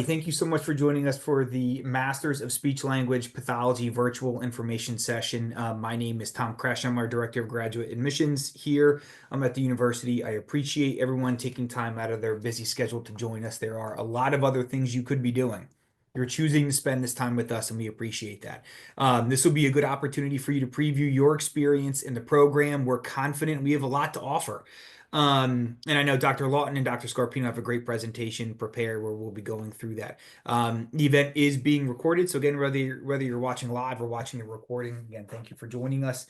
Thank you so much for joining us for the Masters of Speech Language Pathology virtual information session. My name is Tom Kresh. I'm our Director of Graduate Admissions here. I'm at the university. I appreciate everyone taking time out of their busy schedule to join us. There are a lot of other things you could be doing. You're choosing to spend this time with us, and we appreciate that. This will be a good opportunity for you to preview your experience in the program. We're confident we have a lot to offer. And I know Dr. Lawton and Dr. Scarpino have a great presentation prepared where we'll be going through that. The event is being recorded, so again, whether you're watching live or watching the recording, again, thank you for joining us.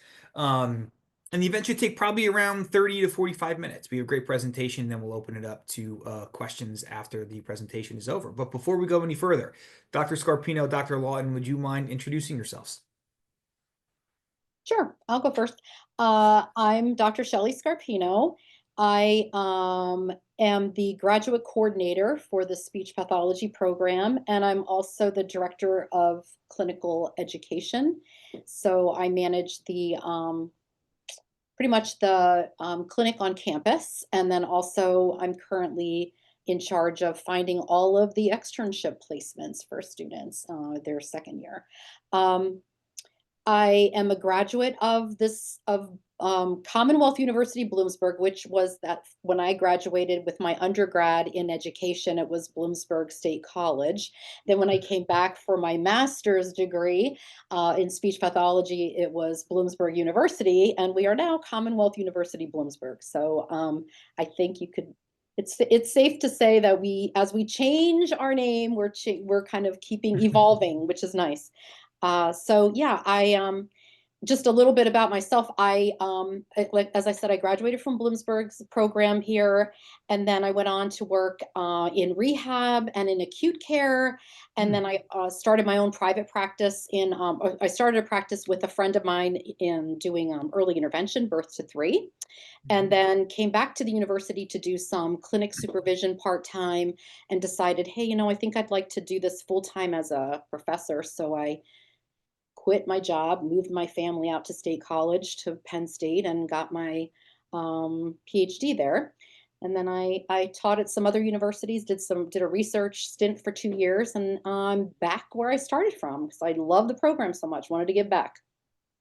And the event should take probably around 30 to 45 minutes. We have a great presentation, then we'll open it up to questions after the presentation is over. But before we go any further, Dr. Scarpino, Dr. Lawton, would you mind introducing yourselves? Sure, I'll go first. I'm Dr. Shelley Scarpino. I am the graduate coordinator for the speech pathology program, and I'm also the director of clinical education. So I manage the pretty much the clinic on campus, and then also I'm currently in charge of finding all of the externship placements for students their second year. I am a graduate of Commonwealth University Bloomsburg, which was that when I graduated with my undergrad in education, it was Bloomsburg State College. Then when I came back for my master's degree in speech pathology, it was Bloomsburg University, and we are now Commonwealth University Bloomsburg. So I think you could. It's safe to say that as we change our name, we're kind of keeping evolving, which is nice. So yeah, just a little bit about myself. Like as I said, I graduated from Bloomsburg's program here, and then I went on to work in rehab and in acute care, and then I started my own private practice I started a practice with a friend of mine in doing early intervention, birth to 3, and then came back to the university to do some clinic supervision part-time, and decided, hey, I think I'd like to do this full-time as a professor. So I quit my job, moved my family out to State College to Penn State, and got my PhD there. And then I taught at some other universities, did a research stint for 2 years, and I'm back where I started from because I love the program so much. Wanted to give back.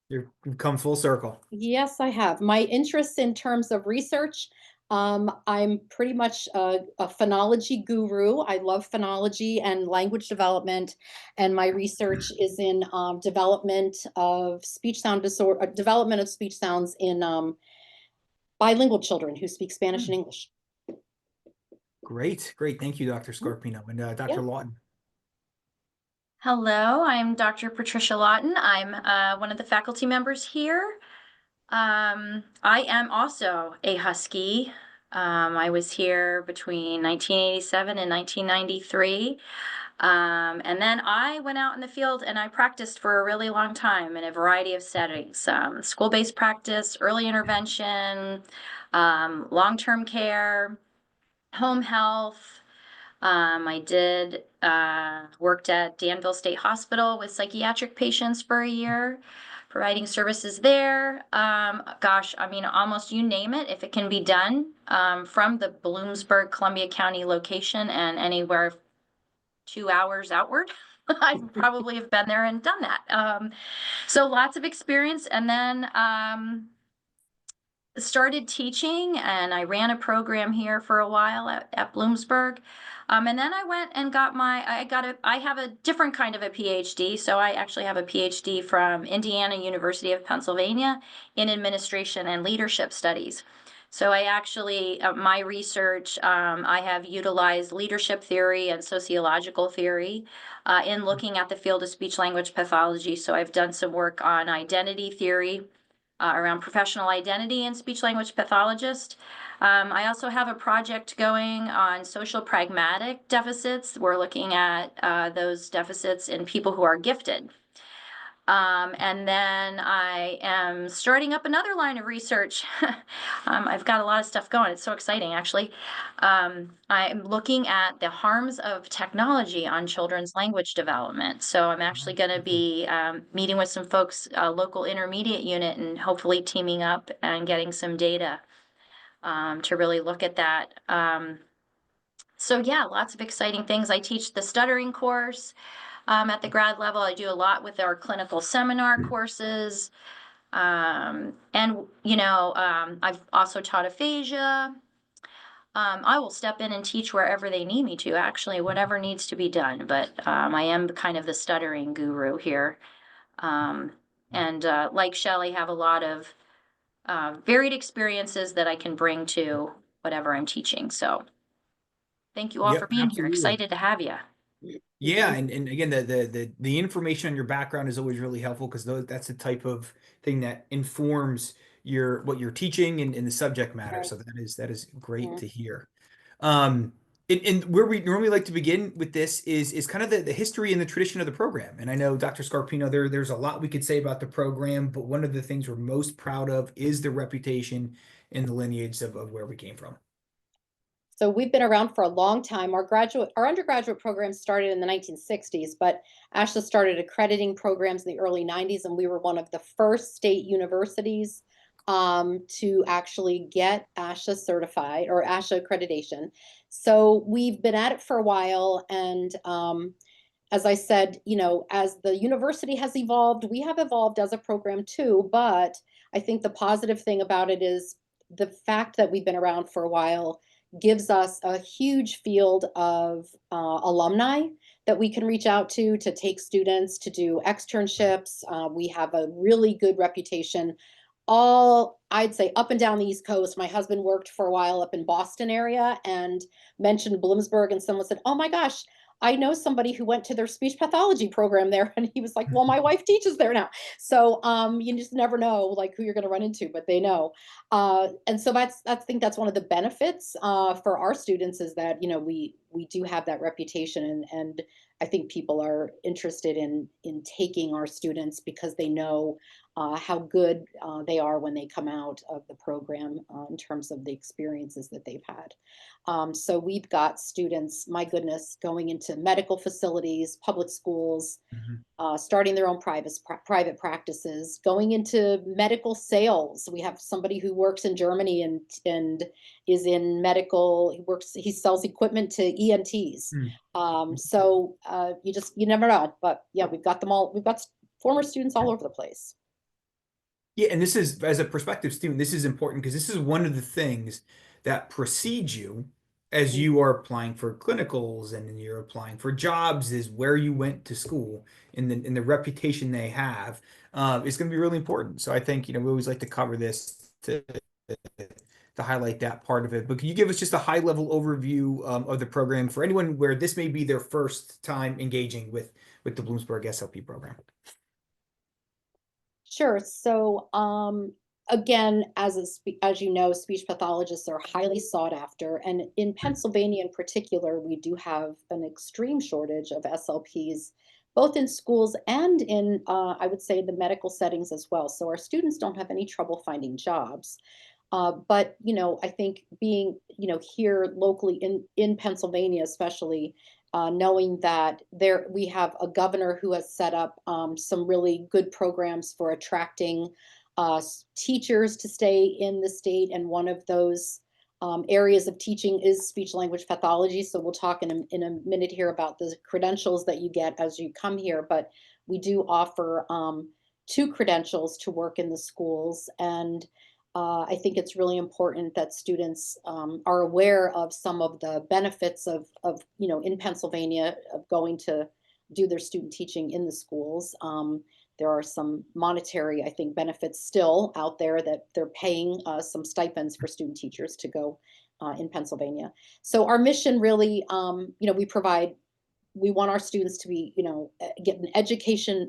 You've come full circle. Yes, I have. My interests in terms of research, I'm pretty much a phonology guru. I love phonology and language development, and my research is in development of speech sounds in bilingual children who speak Spanish and English. Great, great. Thank you, Dr. Scarpino. And Dr. Yeah. Lawton. Hello, I'm Dr. Patricia Lawton. I'm one of the faculty members here. I am also a Husky. I was here between 1987 and 1993. And then I went out in the field and I practiced for a really long time in a variety of settings, school-based practice, early intervention, long-term care, home health. I did worked at Danville State Hospital with psychiatric patients for a year, providing services there. Gosh, I mean, almost you name it, if it can be done from the Bloomsburg, Columbia County location and anywhere 2 hours outward. I probably have been there and done that. So lots of experience. And then started teaching, and I ran a program here for a while at Bloomsburg. And then I went and I have a different kind of a PhD. So I actually have a PhD from Indiana University of Pennsylvania in administration and leadership studies. So I actually, my research, I have utilized leadership theory and sociological theory in looking at the field of speech language pathology. So I've done some work on identity theory around professional identity and speech language pathologist. I also have a project going on social pragmatic deficits. We're looking at those deficits in people who are gifted. And then I am starting up another line of research. I've got a lot of stuff going. It's so exciting, actually. I'm looking at the harms of technology on children's language development. So I'm actually going to be meeting with some folks, local intermediate unit, and hopefully teaming up and getting some data to really look at that. So yeah, lots of exciting things. I teach the stuttering course at the grad level. I do a lot with our clinical seminar courses. And I've also taught aphasia. I will step in and teach wherever they need me to, actually, whatever needs to be done. But I am kind of the stuttering guru here. Um, and like Shelley, have a lot of varied experiences that I can bring to whatever I'm teaching. So thank you all for Yep, being here. absolutely. Excited to have you. Yeah, and again, the information on your background is always really helpful because that's the type of thing that informs what you're teaching and the subject matter. Right. So that is great Mhm. to hear. Um, and where we normally like to begin with this is kind of the history and the tradition of the program. And I know Dr. Scarpino, there's a lot we could say about the program, but one of the things we're most proud of is the reputation and the lineage of where we came from. So we've been around for a long time. Our undergraduate program started in the 1960s, but ASHA started accrediting programs in the early 90s, and we were one of the first state universities to actually get ASHA certified or ASHA accreditation. So we've been at it for a while, and as I said, as the university has evolved, we have evolved as a program too. But I think the positive thing about it is the fact that we've been around for a while gives us a huge field of alumni that we can reach out to take students to do externships. We have a really good reputation all, I'd say, up and down the East Coast. My husband worked for a while up in Boston area and mentioned Bloomsburg, and someone said, "Oh my gosh, I know somebody who went to their speech pathology program there." And he was like, "Well, my wife teaches there now." So you just never know like who you're going to run into, but they know. And so I think that's one of the benefits for our students is that we do have that reputation, and I think people are interested in taking our students because they know how good they are when they come out of the program in terms of the experiences that they've had. So we've got students, my goodness, going into medical facilities, public schools, Mhm. starting their own private practices, going into medical sales. We have somebody who works in Germany and is in medical. He sells equipment to ENTs. Mm. So you never know. But yeah, we've got them all. We've got former students all over the place. Yeah, and this is, as a prospective student, this is important because this is one of the things that precedes you as you are applying for clinicals and then you're applying for jobs is where you went to school and the reputation they have is going to be really important. So I think, we always like to cover this to highlight that part of it. But can you give us just a high level overview of the program for anyone where this may be their first time engaging with the Bloomsburg SLP program? Sure. So, again, as you know, speech pathologists are highly sought after, and in Pennsylvania, in particular, we do have an extreme shortage of SLPs, both in schools and in, I would say, the medical settings as well. So our students don't have any trouble finding jobs. But I think being here locally in Pennsylvania, especially knowing that there we have a governor who has set up some really good programs for attracting teachers to stay in the state, and one of those areas of teaching is speech language pathology. So we'll talk in a minute here about the credentials that you get as you come here, but we do offer 2 credentials to work in the schools. And I think it's really important that students are aware of some of the benefits of in Pennsylvania of going to do their student teaching in the schools. There are some monetary, I think, benefits still out there that they're paying some stipends for student teachers to go in Pennsylvania. So our mission really, we want our students to be, get an education,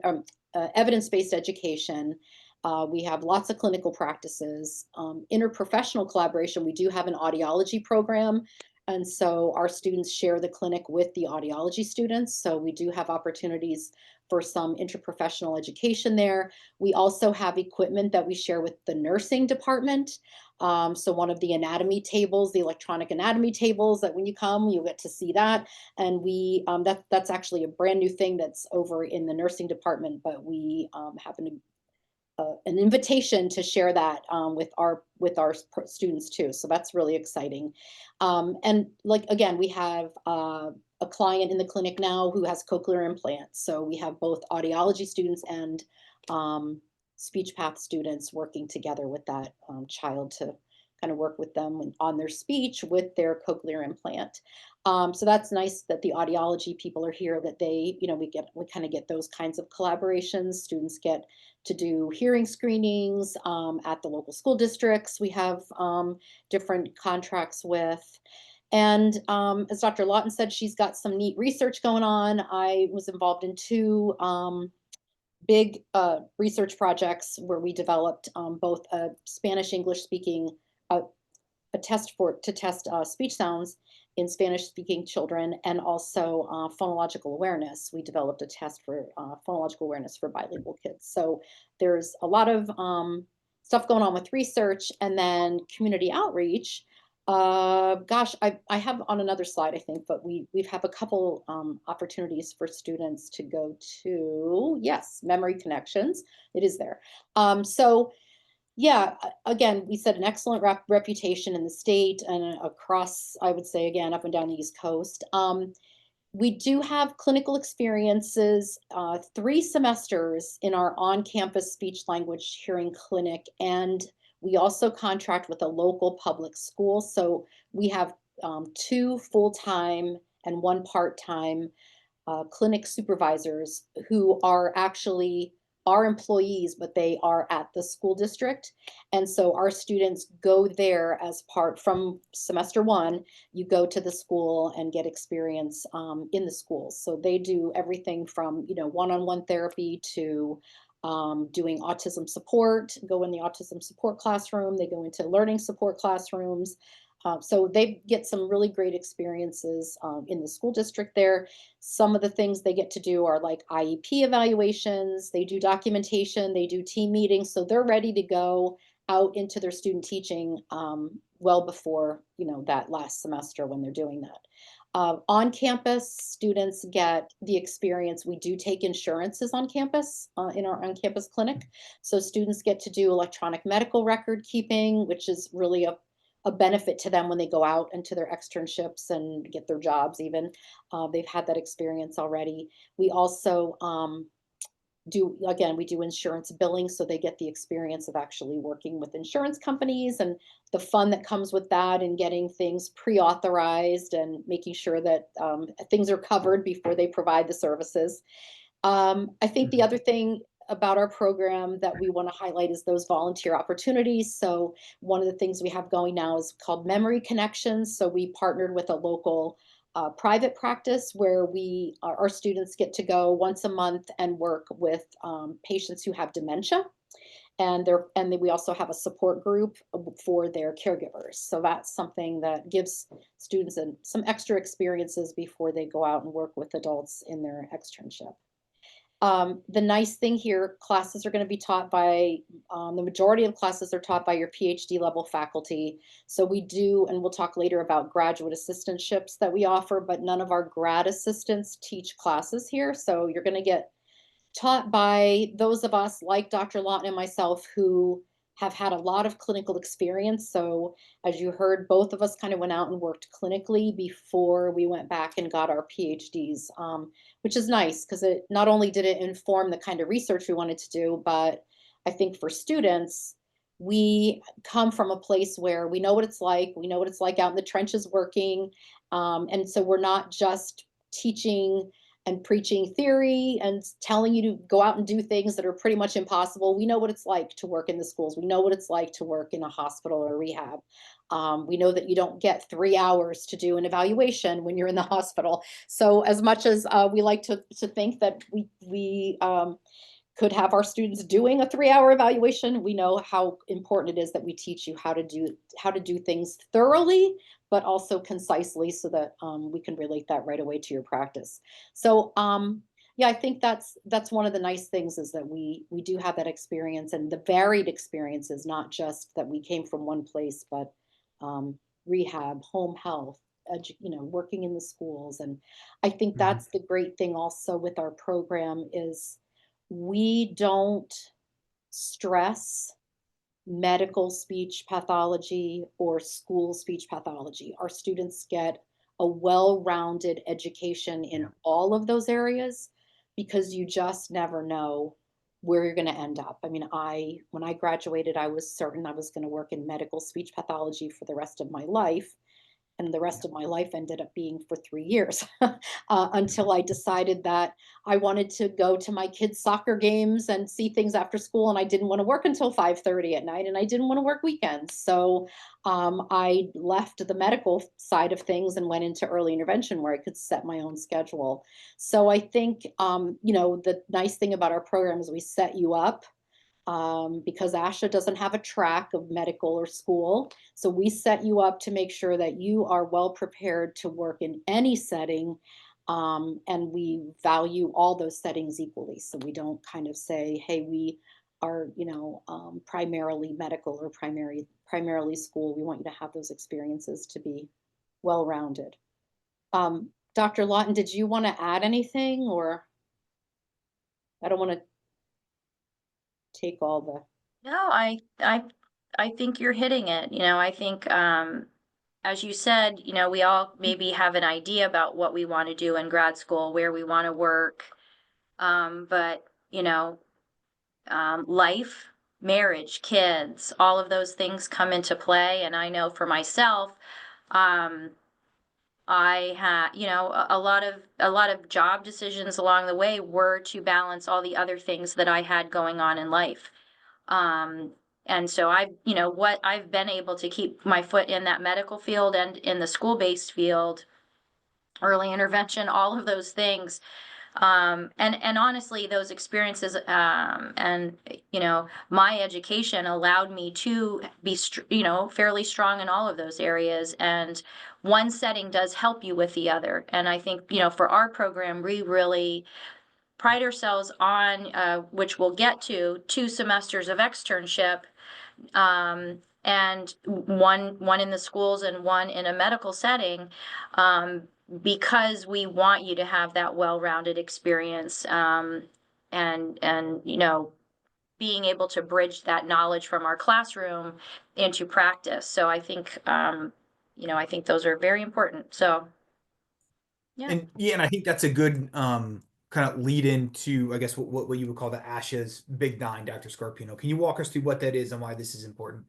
evidence-based education. We have lots of clinical practices, interprofessional collaboration. We do have an audiology program. And so our students share the clinic with the audiology students. So we do have opportunities for some interprofessional education there. We also have equipment that we share with the nursing department. So one of the anatomy tables, the electronic anatomy tables, that when you come, you get to see that. And that's actually a brand new thing that's over in the nursing department, but we happen to an invitation to share that with our students too. So that's really exciting. And like, again, we have a client in the clinic now who has cochlear implants. So we have both audiology students and speech path students working together with that child to kind of work with them on their speech with their cochlear implant. So that's nice that the audiology people are here, that they, we kind of get those kinds of collaborations. Students get to do hearing screenings at the local school districts. We have different contracts with. And as Dr. Lawton said, she's got some neat research going on. I was involved in two big research projects where we developed both a Spanish English speaking a test to test speech sounds in Spanish speaking children, and also phonological awareness. We developed a test for phonological awareness for bilingual kids. So there's a lot of stuff going on with research, and then community outreach. Gosh, I have on another slide, I think, but we have a couple opportunities for students to go to. Yes, Memory Connections. It is there. So yeah, again, we set an excellent reputation in the state and across, I would say, again, up and down the East Coast. We do have clinical experiences, 3 semesters in our on-campus speech language hearing clinic, and we also contract with a local public school. So we have 2 full-time and 1 part-time clinic supervisors who are actually our employees, but they are at the school district. And so our students go there as part from semester 1, you go to the school and get experience in the schools. So they do everything from, one-on-one therapy to doing autism support, go in the autism support classroom, they go into learning support classrooms. So they get some really great experiences in the school district there. Some of the things they get to do are like IEP evaluations, they do documentation, they do team meetings. So they're ready to go out into their student teaching well before, that last semester when they're doing that. On campus, students get the experience. We do take insurances on campus in our on-campus clinic. So students get to do electronic medical record keeping, which is really a benefit to them when they go out into their externships and get their jobs even. They've had that experience already. We also we do insurance billing, so they get the experience of actually working with insurance companies and the fun that comes with that, and getting things pre-authorized and making sure that things are covered before they provide the services. I think the other thing about our program that we want to highlight is those volunteer opportunities. So one of the things we have going now is called Memory Connections. So we partnered with a local private practice where our students get to go once a month and work with patients who have dementia. And then we also have a support group for their caregivers. So that's something that gives students some extra experiences before they go out and work with adults in their externship. The nice thing here, classes are going to be taught by, the majority of classes are taught by your PhD level faculty. So we do, and we'll talk later about graduate assistantships that we offer, but none of our grad assistants teach classes here. So you're going to get taught by those of us like Dr. Lawton and myself who have had a lot of clinical experience. So as you heard, both of us kind of went out and worked clinically before we went back and got our PhDs, which is nice because it not only did it inform the kind of research we wanted to do, but I think for students, we come from a place where we know what it's like. We know what it's like out in the trenches working. And so we're not just teaching and preaching theory and telling you to go out and do things that are pretty much impossible. We know what it's like to work in the schools. We know what it's like to work in a hospital or rehab. We know that you don't get 3 hours to do an evaluation when you're in the hospital. So as much as we like to think that we could have our students doing a 3-hour evaluation, we know how important it is that we teach you how to do things thoroughly, but also concisely, so that we can relate that right away to your practice. So yeah, I think that's one of the nice things, is that we do have that experience, and the varied experiences, not just that we came from one place, but rehab, home health, working in the schools. And I think that's the great thing also with our program is we don't stress, medical speech pathology, or school speech pathology. Our students get a well-rounded education in all of those areas because you just never know where you're going to end up. I mean, when I graduated, I was certain I was going to work in medical speech pathology for the rest of my life. And the rest of my life ended up being for 3 years until I decided that I wanted to go to my kids' soccer games and see things after school, and I didn't want to work until 5:30 at night, and I didn't want to work weekends. So I left the medical side of things and went into early intervention where I could set my own schedule. So I think the nice thing about our program is we set you up because ASHA doesn't have a track of medical or school. So we set you up to make sure that you are well prepared to work in any setting. And we value all those settings equally. So we don't kind of say, hey, we are, primarily medical or primarily school. We want you to have those experiences to be well-rounded. Dr. Lawton, did you want to add anything, or I don't want to take all the. No, I think you're hitting it. I think as you said, we all maybe have an idea about what we want to do in grad school, where we want to work. But life, marriage, kids, all of those things come into play. And I know for myself, I had, a lot of job decisions along the way were to balance all the other things that I had going on in life. Um, and so what I've been able to keep my foot in that medical field and in the school-based field, early intervention, all of those things. And honestly, those experiences, and, my education allowed me to be, fairly strong in all of those areas. And one setting does help you with the other. And I think, for our program, we really pride ourselves on, which we'll get to, 2 semesters of externship, and one in the schools and one in a medical setting, because we want you to have that well-rounded experience, and being able to bridge that knowledge from our classroom into practice. So I think I think those are very important. So yeah. And I think that's a good kind of lead into, I guess, what you would call the ASHA's Big Nine, Dr. Scarpino. Can you walk us through what that is and why this is important?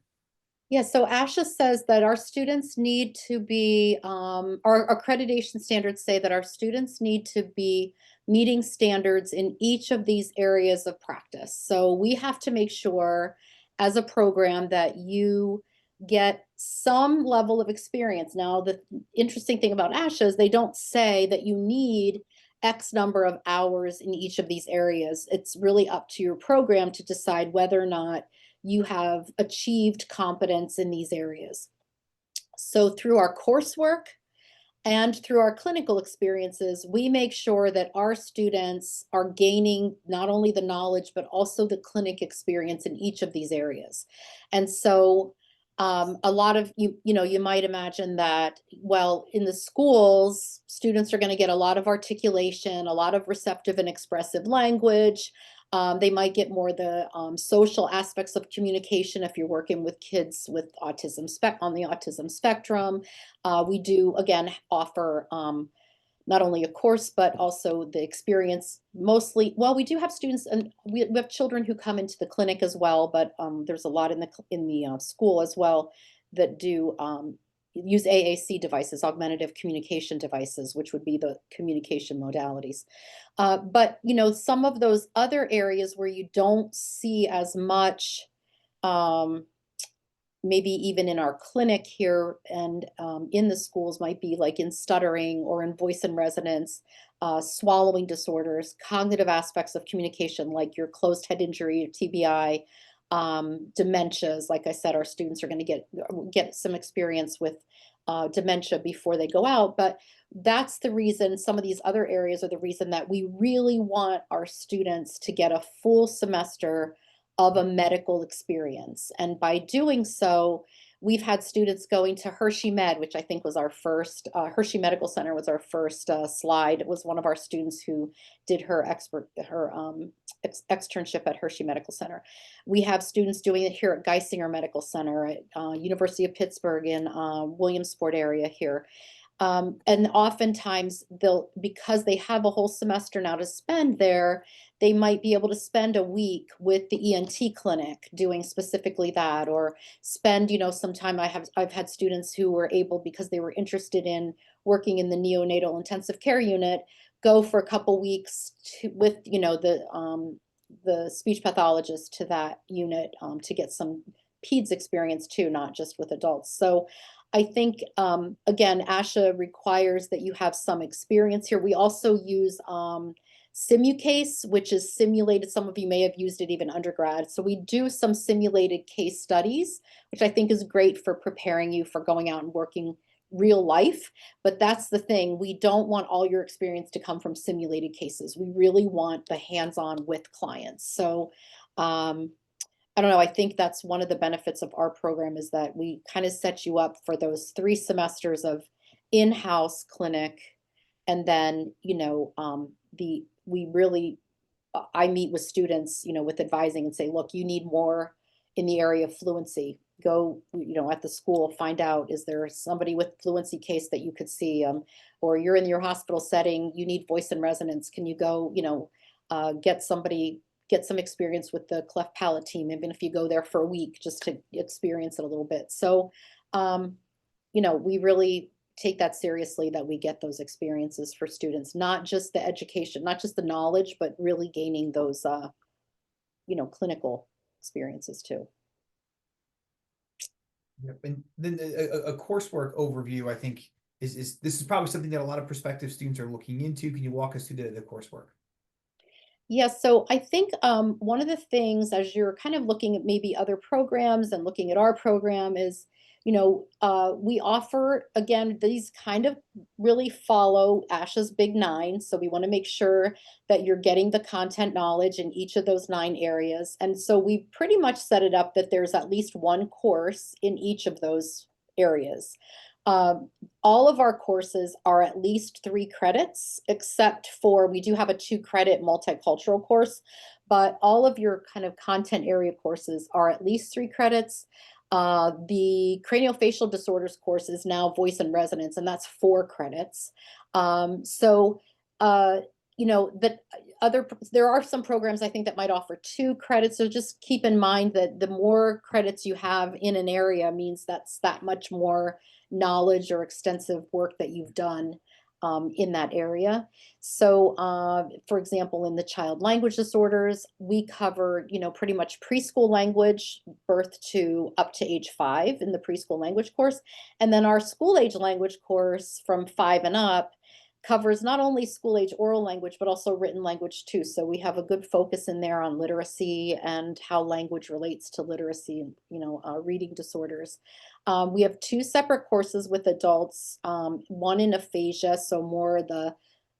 Yeah, so ASHA says that our students need to be, our accreditation standards say that our students need to be meeting standards in each of these areas of practice. So we have to make sure as a program that you get some level of experience. Now, the interesting thing about ASHA is they don't say that you need X number of hours in each of these areas. It's really up to your program to decide whether or not you have achieved competence in these areas. So through our coursework and through our clinical experiences, we make sure that our students are gaining not only the knowledge, but also the clinic experience in each of these areas. And so a lot of you might imagine that, well, in the schools, students are going to get a lot of articulation, a lot of receptive and expressive language. They might get more the social aspects of communication if you're working with kids with autism on the autism spectrum. We do, again, offer not only a course, but also the experience mostly. Well, we do have students and we have children who come into the clinic as well, but there's a lot in the school as well that do use AAC devices, augmentative communication devices, which would be the communication modalities. But some of those other areas where you don't see as much, maybe even in our clinic here and in the schools, might be like in stuttering or in voice and resonance, swallowing disorders, cognitive aspects of communication like your closed head injury, TBI, dementias. Like I said, our students are going to get some experience with dementia before they go out. But that's the reason some of these other areas are the reason that we really want our students to get a full semester of a medical experience. And by doing so, we've had students going to Hershey Med, which I think was our first, Hershey Medical Center was our first slide. It was one of our students who did her externship at Hershey Medical Center. We have students doing it here at Geisinger Medical Center, at University of Pittsburgh in Williamsport area here. And oftentimes because they have a whole semester now to spend there, they might be able to spend a week with the ENT clinic doing specifically that, or spend, some time. I've had students who were able, because they were interested in working in the neonatal intensive care unit, go for a couple weeks with, the speech pathologist to that unit to get some peds experience too, not just with adults. So I think, again, ASHA requires that you have some experience here. We also use SimuCase, which is simulated. Some of you may have used it even undergrad. So we do some simulated case studies, which I think is great for preparing you for going out and working real life. But that's the thing. We don't want all your experience to come from simulated cases. We really want the hands-on with clients. So I don't know, I think that's one of the benefits of our program, is that we kind of set you up for those 3 semesters of in-house clinic. And then, I meet with students, with advising and say, look, you need more in the area of fluency. Go, at the school, find out, is there somebody with fluency case that you could see? Or you're in your hospital setting, you need voice and resonance. Can you go, get some experience with the cleft palate team, even if you go there for a week, just to experience it a little bit. So, we really take that seriously, that we get those experiences for students, not just the education, not just the knowledge, but really gaining those, clinical experiences too. Yep. And then a coursework overview, I think, is this is probably something that a lot of prospective students are looking into. Can you walk us through the coursework? Yes, so I think one of the things, as you're kind of looking at maybe other programs and looking at our program, is, we offer, again, these kind of really follow ASHA's Big 9. So we want to make sure that you're getting the content knowledge in each of those 9 areas. And so we pretty much set it up that there's at least one course in each of those areas. All of our courses are at least 3 credits, except for, we do have a 2-credit multicultural course, but all of your kind of content area courses are at least 3 credits. The craniofacial disorders course is now voice and resonance, and that's 4 credits. There are some programs I think that might offer 2 credits. So just keep in mind that the more credits you have in an area means that's that much more knowledge or extensive work that you've done in that area. So, for example, in the child language disorders, we cover, pretty much preschool language, birth to up to age 5 in the preschool language course. And then our school age language course from 5 and up covers not only school age oral language, but also written language too. So we have a good focus in there on literacy and how language relates to literacy and, reading disorders. We have 2 separate courses with adults, one in aphasia, so more the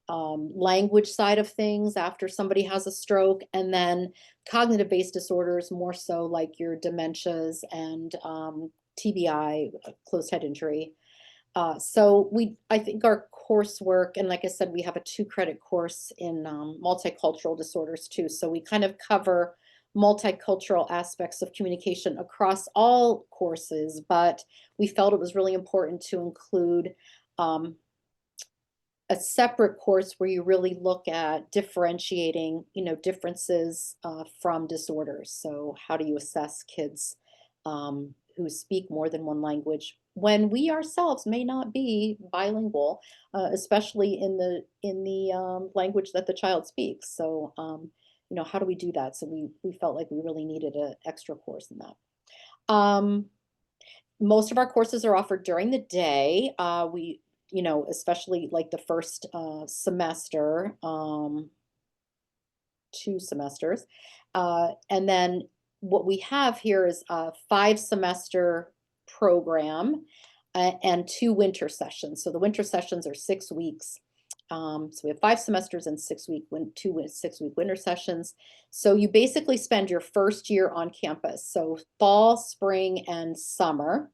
language side of things after somebody has a stroke, and then cognitive-based disorders, more so like your dementias and TBI, closed head injury. I think our coursework, and like I said, we have a 2-credit course in multicultural disorders too. So we kind of cover multicultural aspects of communication across all courses, but we felt it was really important to include a separate course where you really look at differentiating, differences from disorders. So how do you assess kids who speak more than one language when we ourselves may not be bilingual, especially in the language that the child speaks. So, how do we do that? So we felt like we really needed an extra course in that. Most of our courses are offered during the day. Especially like the first semester, 2 semesters. And then what we have here is a 5-semester program and 2 winter sessions. So the winter sessions are 6 weeks. So we have 5 semesters and 6-week 6-week winter sessions. So you basically spend your first year on campus. So fall, spring, and summer.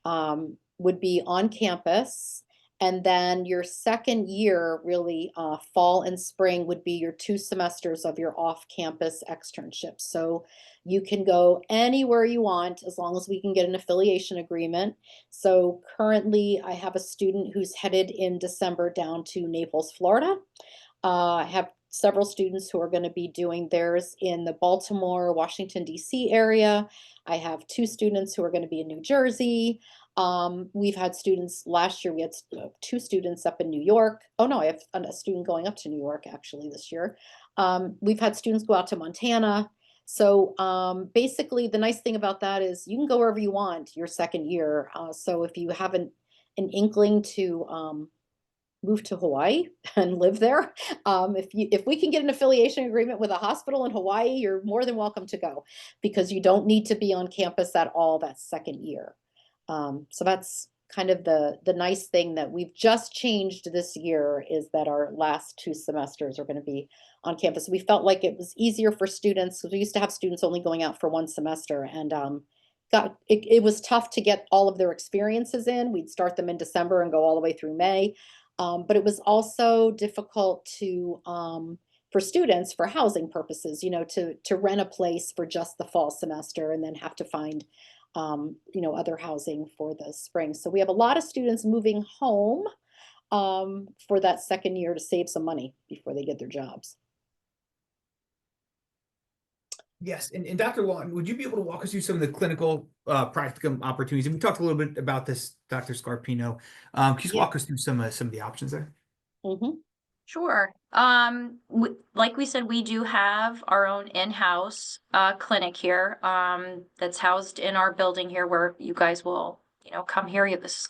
would be on campus. And then your second year, really, fall and spring would be your 2 semesters of your off-campus externships. So you can go anywhere you want as long as we can get an affiliation agreement. So currently, I have a student who's headed in December down to Naples, Florida. I have several students who are going to be doing theirs in the Baltimore, Washington, D.C. area. I have 2 students who are going to be in New Jersey. We've had students last year, we had 2 students up in New York. Oh no, I have a student going up to New York actually this year. We've had students go out to Montana. So basically, the nice thing about that is you can go wherever you want your second year. So if you have an inkling to move to Hawaii and live there. If we can get an affiliation agreement with a hospital in Hawaii, you're more than welcome to go because you don't need to be on campus at all that second year. So that's kind of the nice thing that we've just changed this year is that our last 2 semesters are going to be on campus. We felt like it was easier for students because we used to have students only going out for 1 semester and it was tough to get all of their experiences in. We'd start them in December and go all the way through May. But it was also difficult to for students for housing purposes, to rent a place for just the fall semester and then have to find other housing for the spring. So we have a lot of students moving home for that second year to save some money before they get their jobs. Yes, and Dr. Lawton, would you be able to walk us through some of the clinical practicum opportunities? And we talked a little bit about this, Dr. Scarpino. Can you just walk us through some of the options there? Mm-hmm. Sure. Like we said, we do have our own in-house clinic here that's housed in our building here where you guys will, come here.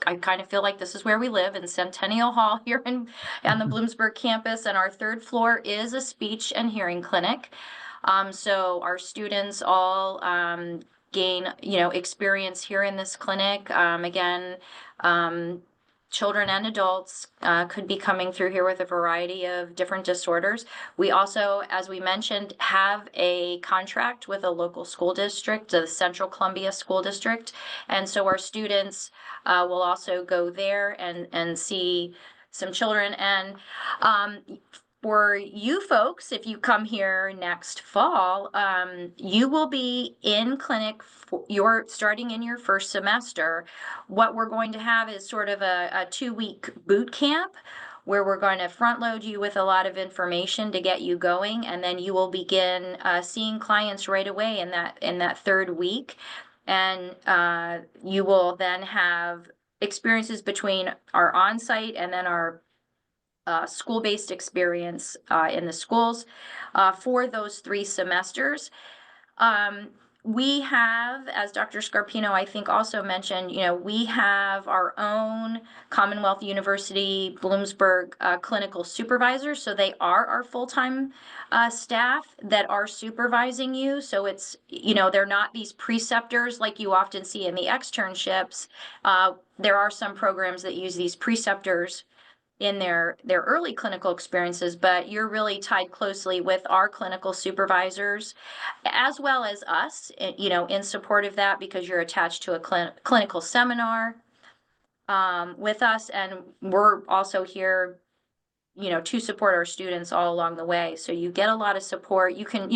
I kind of feel like this is where we live in Centennial Hall here on the Bloomsburg campus. And our 3rd floor is a speech and hearing clinic. So our students all gain, experience here in this clinic. Again, children and adults could be coming through here with a variety of different disorders. We also, as we mentioned, have a contract with a local school district, the Central Columbia School District. And so our students will also go there and see some children. And for you folks, if you come here next fall, you will be in clinic. You're starting in your 1st semester. What we're going to have is sort of a 2-week boot camp where we're going to front load you with a lot of information to get you going, and then you will begin seeing clients right away in that 3rd week, and you will then have experiences between our on-site and then our school-based experience in the schools for those 3 semesters. We have, as Dr. Scarpino, I think, also mentioned, we have our own Commonwealth University Bloomsburg clinical supervisors. So they are our full-time staff that are supervising you. So it's, they're not these preceptors like you often see in the externships. There are some programs that use these preceptors in their early clinical experiences, but you're really tied closely with our clinical supervisors as well as us, in support of that, because you're attached to a clinical seminar with us, and we're also here to support our students all along the way. So you get a lot of support. You can,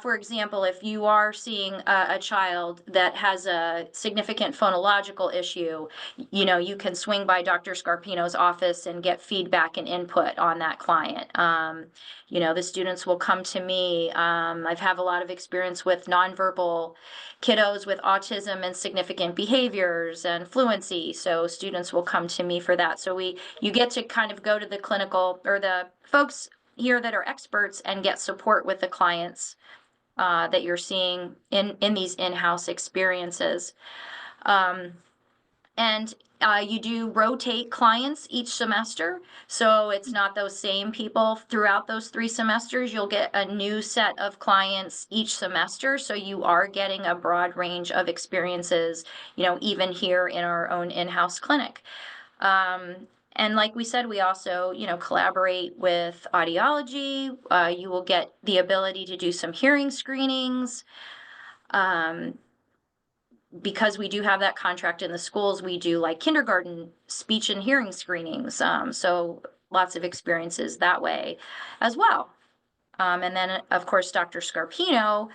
for example, if you are seeing a child that has a significant phonological issue, you can swing by Dr. Scarpino's office and get feedback and input on that client. The students will come to me. I've had a lot of experience with nonverbal kiddos with autism and significant behaviors and fluency. So students will come to me for that. So you get to kind of go to the clinical or the folks here that are experts and get support with the clients that you're seeing in these in-house experiences. And you do rotate clients each semester, so it's not those same people throughout those 3 semesters. You'll get a new set of clients each semester, so you are getting a broad range of experiences, even here in our own in-house clinic. And like we said, we also, collaborate with audiology. You will get the ability to do some hearing screenings. because we do have that contract in the schools, we do like kindergarten speech and hearing screenings. So lots of experiences that way as well. And then, of course, Dr. Scarpino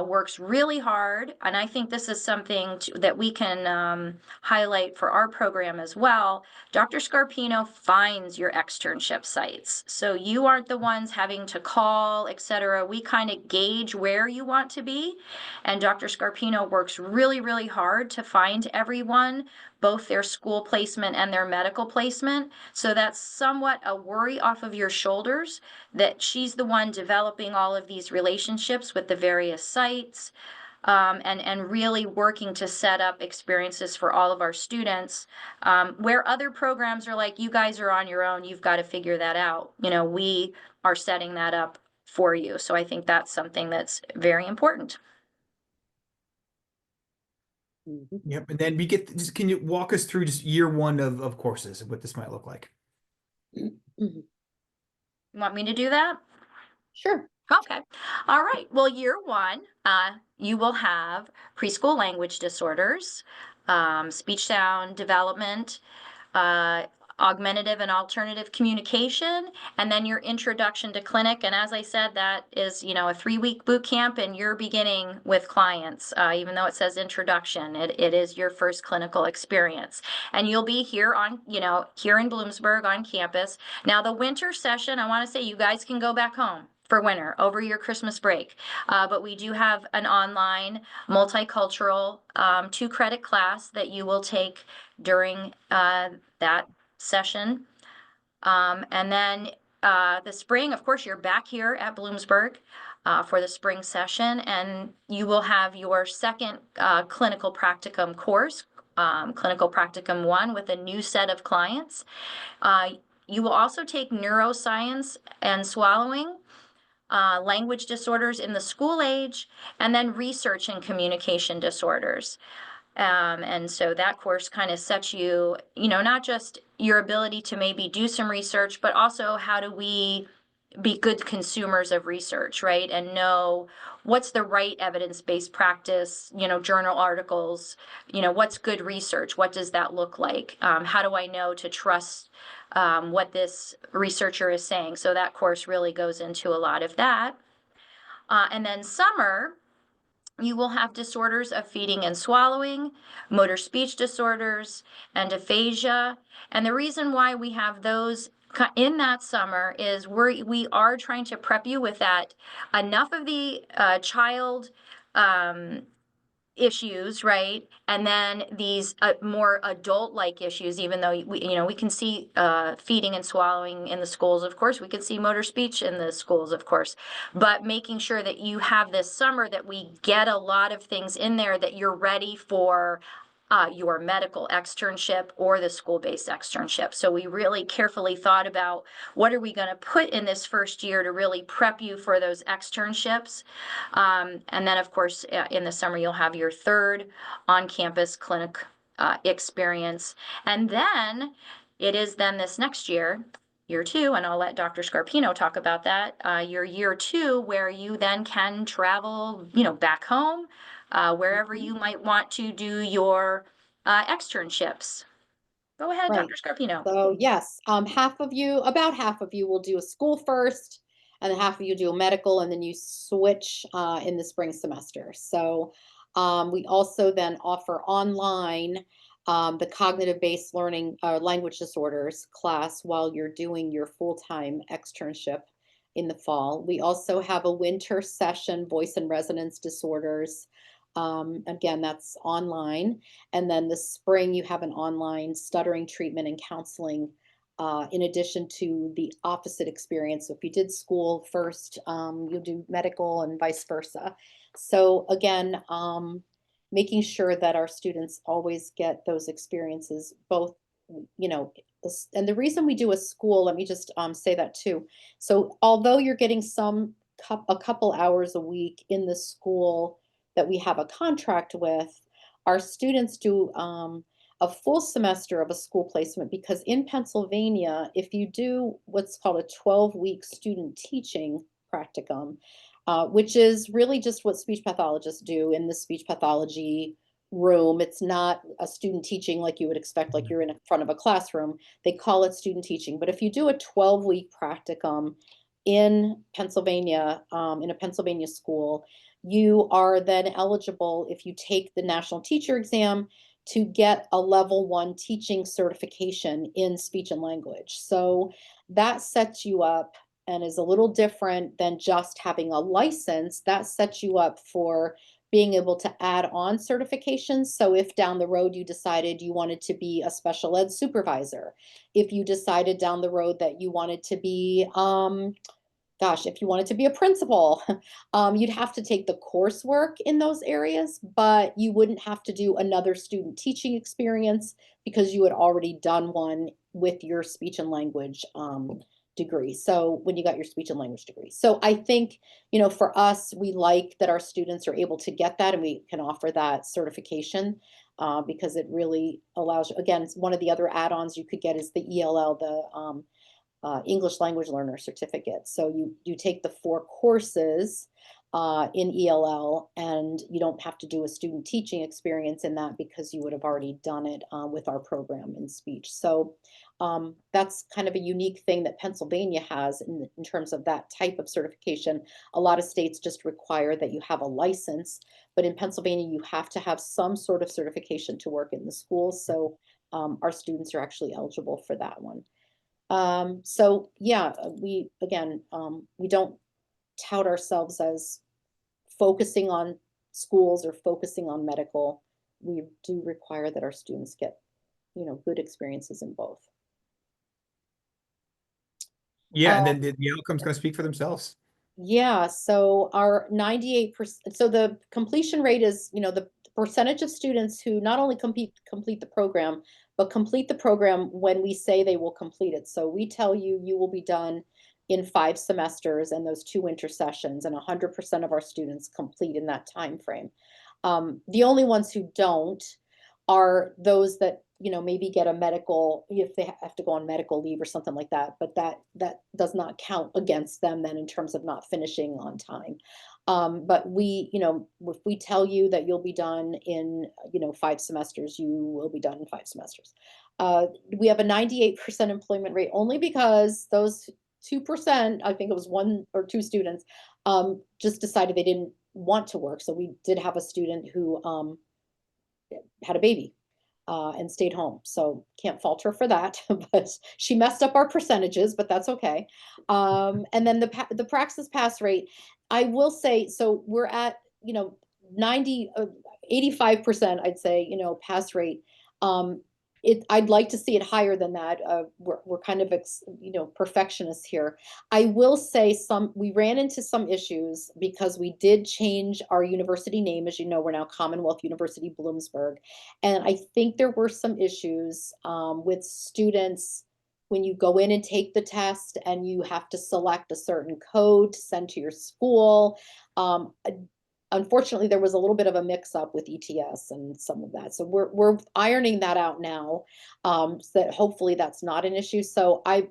works really hard, and I think this is something that we can highlight for our program as well. Dr. Scarpino finds your externship sites, so you aren't the ones having to call, etc. We kind of gauge where you want to be, and Dr. Scarpino works really, really hard to find everyone, both their school placement and their medical placement. So that's somewhat a worry off of your shoulders, that she's the one developing all of these relationships with the various sites, and really working to set up experiences for all of our students, where other programs are like, you guys are on your own, you've got to figure that out. You know, we are setting that up for you. So I think that's something that's very important. Yep. And then we get, just, can you walk us through just year one of courses, what this might look like? You want me to do that? Sure. Okay. All right. Well, year one, you will have preschool language disorders, speech sound development, augmentative and alternative communication, and then your introduction to clinic. And as I said, that is, you know, a 3-week boot camp, and you're beginning with clients, even though it says introduction, it is your first clinical experience. And you'll be here on, you know, here in Bloomsburg on campus. Now, the winter session, I want to say you guys can go back home for winter over your Christmas break. But we do have an online multicultural 2-credit class that you will take during that session. And then the spring, of course, you're back here at Bloomsburg for the spring session, and you will have your second clinical practicum course, Clinical Practicum 1, with a new set of clients. You will also take neuroscience and swallowing, language disorders in the school age, and then research and communication disorders. And so that course kind of sets you, you know, not just your ability to maybe do some research, but also how do we be good consumers of research, right? And know what's the right evidence-based practice, you know, journal articles, you know, what's good research? What does that look like? How do I know to trust what this researcher is saying? So that course really goes into a lot of that. And then summer, you will have disorders of feeding and swallowing, motor speech disorders, and aphasia. And the reason why we have those in that summer is we are trying to prep you with that, enough of the child issues, right? And then these more adult-like issues, even though we can see feeding and swallowing in the schools, of course, we can see motor speech in the schools, of course, but making sure that you have this summer that we get a lot of things in there that you're ready for your medical externship or the school-based externship. So we really carefully thought about what are we going to put in this first year to really prep you for those externships. And then, of course, in the summer, you'll have your third on-campus clinic experience. And then it is then this next year, year 2, and I'll let Dr. Scarpino talk about that, your year 2, where you then can travel, you know, back home, wherever you might want to do your externships. Go ahead, Right. Dr. Scarpino. So yes, about half of you will do a school first, and half of you do a medical, and then you switch in the spring semester. So we also then offer online the cognitive-based learning language disorders class while you're doing your full-time externship in the fall. We also have a winter session, voice and resonance disorders. Again, that's online. And then the spring, you have an online stuttering treatment and counseling, in addition to the opposite experience. So if you did school first, you'll do medical and vice versa. So again, making sure that our students always get those experiences, both, you know, and the reason we do a school, let me just say that too. So although you're getting a couple hours a week in the school that we have a contract with, our students do a full semester of a school placement, because in Pennsylvania, if you do what's called a 12-week student teaching practicum, which is really just what speech pathologists do in the speech pathology room. It's not a student teaching like you would expect, like you're in front of a classroom. They call it student teaching. But if you do a 12-week practicum in Pennsylvania, in a Pennsylvania school, you are then eligible, if you take the national teacher exam, to get a level 1 teaching certification in speech and language. So that sets you up and is a little different than just having a license. That sets you up for being able to add on certifications. So if down the road you decided you wanted to be a special ed supervisor, if you decided down the road that you wanted to be, if you wanted to be a principal, you'd have to take the coursework in those areas, but you wouldn't have to do another student teaching experience because you had already done one with your speech and language degree. So when you got your speech and language degree. So I think, for us, we like that our students are able to get that and we can offer that certification because it really allows you, again, one of the other add-ons you could get is the ELL, the English language learner certificate. So you take the 4 courses in ELL and you don't have to do a student teaching experience in that because you would have already done it with our program in speech. So that's kind of a unique thing that Pennsylvania has in terms of that type of certification. A lot of states just require that you have a license, but in Pennsylvania, you have to have some sort of certification to work in the schools. So our students are actually eligible for that one. So yeah, we don't tout ourselves as focusing on schools or focusing on medical. We do require that our students get, good experiences in both. Yeah, and then the outcome's going to speak for themselves. Yeah, so our 98%, so the completion rate is, the percentage of students who not only complete the program, but complete the program when we say they will complete it. So we tell you, you will be done in 5 semesters and those 2 intersessions, and 100% of our students complete in that time frame. The only ones who don't are those that, maybe get a medical, if they have to go on medical leave or something like that, but that does not count against them then in terms of not finishing on time. But we, if we tell you that you'll be done in, 5 semesters, you will be done in 5 semesters. We have a 98% employment rate only because those 2%, I think it was 1 or 2 students, just decided they didn't want to work. So we did have a student who had a baby and stayed home. So can't fault her for that, but she messed up our percentages, but that's okay. And then the praxis pass rate, I will say, so we're at, 85%, I'd say, pass rate. I'd like to see it higher than that. We're kind of, perfectionists here. I will say we ran into some issues because we did change our university name. As you know, we're now Commonwealth University Bloomsburg. And I think there were some issues with students when you go in and take the test and you have to select a certain code to send to your school. Unfortunately, there was a little bit of a mix-up with ETS and some of that. So we're ironing that out now, so that hopefully that's not an issue. So I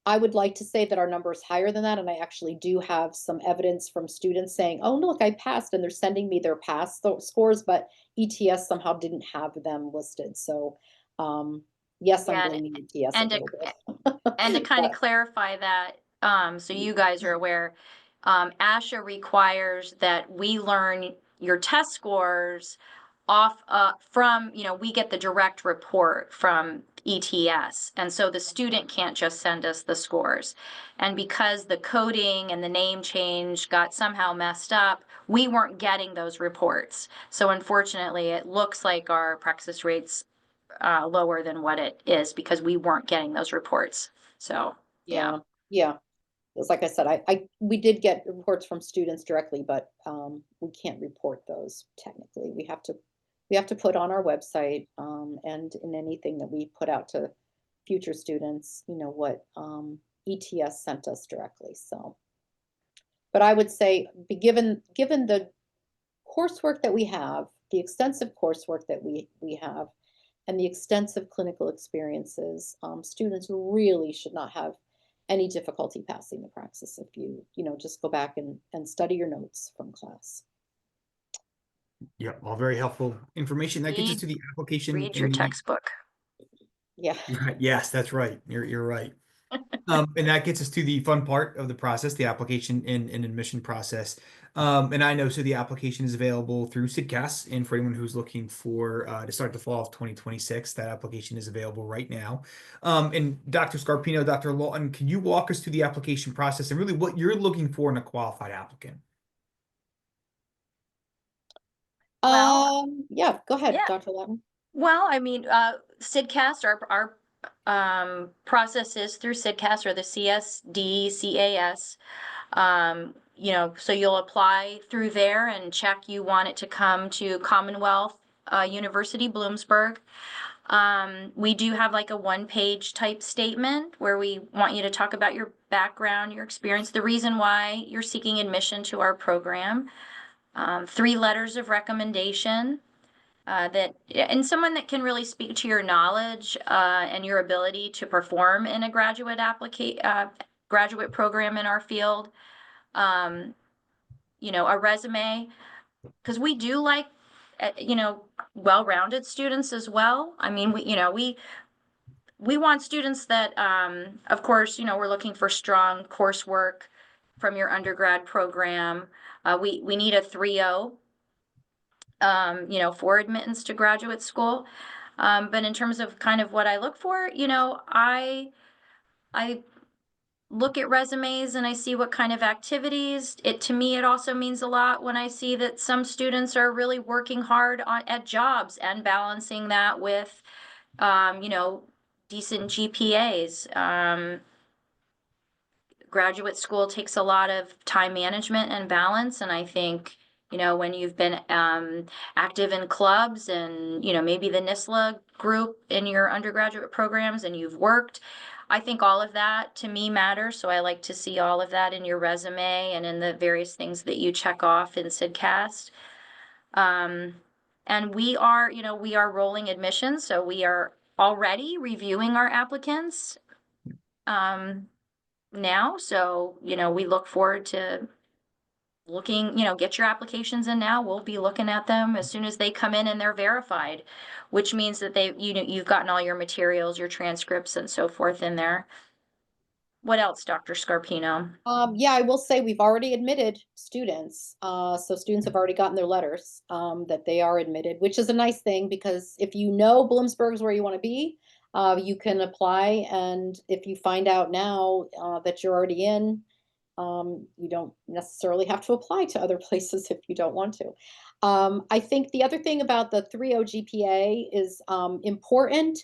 would like to say that our number is higher than that, and I actually do have some evidence from students saying, "Oh, look, I passed," and they're sending me their pass scores, but ETS somehow didn't have them listed. So yes, I'm Yeah, blaming ETS a and to, little bit. and to kind of But clarify that, so you guys are aware, ASHA requires that we learn your test scores off from, we get the direct report from ETS. And so the student can't just send us the scores. And because the coding and the name change got somehow messed up, we weren't getting those reports. So unfortunately, it looks like our praxis rates lower than what it is because we weren't getting those reports. So yeah. yeah. It's like I said, we did get reports from students directly, but we can't report those technically. We have to put on our website and in anything that we put out to future students, what ETS sent us directly. So, but I would say, given the coursework that we have, the extensive coursework that we have, and the extensive clinical experiences, students really should not have any difficulty passing the praxis if you just go back and study your notes from class. Yeah, all very helpful information. That gets us to the application Read your and the textbook. Yeah. right. Yes, that's right. You're right. And that gets us to the fun part of the process, the application and admission process. And I know so the application is available through SIDCAS, and for anyone who's looking for to start the fall of 2026, that application is available right now. And Dr. Scarpino, Dr. Lawton, can you walk us through the application process and really what you're looking for in a qualified applicant? Well, Yeah, go ahead, yeah. Dr. Lawton. Well, I mean, SIDCAST, our process is through SIDCAST or the CSD, CAS. You know, so you'll apply through there and check you want it to come to Commonwealth University Bloomsburg. We do have like a one-page type statement where we want you to talk about your background, your experience, the reason why you're seeking admission to our program. 3 letters of recommendation. And someone that can really speak to your knowledge and your ability to perform in a graduate program in our field. You know, a resume, because we do like, you know, well-rounded students as well. I mean, we want students that, of course, you know, we're looking for strong coursework from your undergrad program. We need a 3.0. You know, for admittance to graduate school. But in terms of kind of what I look for, you know, I look at resumes and I see what kind of activities. To me, it also means a lot when I see that some students are really working hard at jobs and balancing that with, you know, decent GPAs. Graduate school takes a lot of time management and balance, and I think, you know, when you've been active in clubs and, you know, maybe the NISLA group in your undergraduate programs and you've worked, I think all of that to me matters. So I like to see all of that in your resume and in the various things that you check off in SIDCAST. And we are, you know, we are rolling admissions, so we are already reviewing our applicants. Now. So, you know, we look forward to looking, you know, get your applications in now. We'll be looking at them as soon as they come in and they're verified, which means that you know, you've gotten all your materials, your transcripts and so forth in there. What else, Dr. Scarpino? Yeah, I will say we've already admitted students. So students have already gotten their letters that they are admitted, which is a nice thing because if you know Bloomsburg is where you want to be, you can apply. And if you find out now that you're already in, you don't necessarily have to apply to other places if you don't want to. I think the other thing about the 3.0 GPA is important,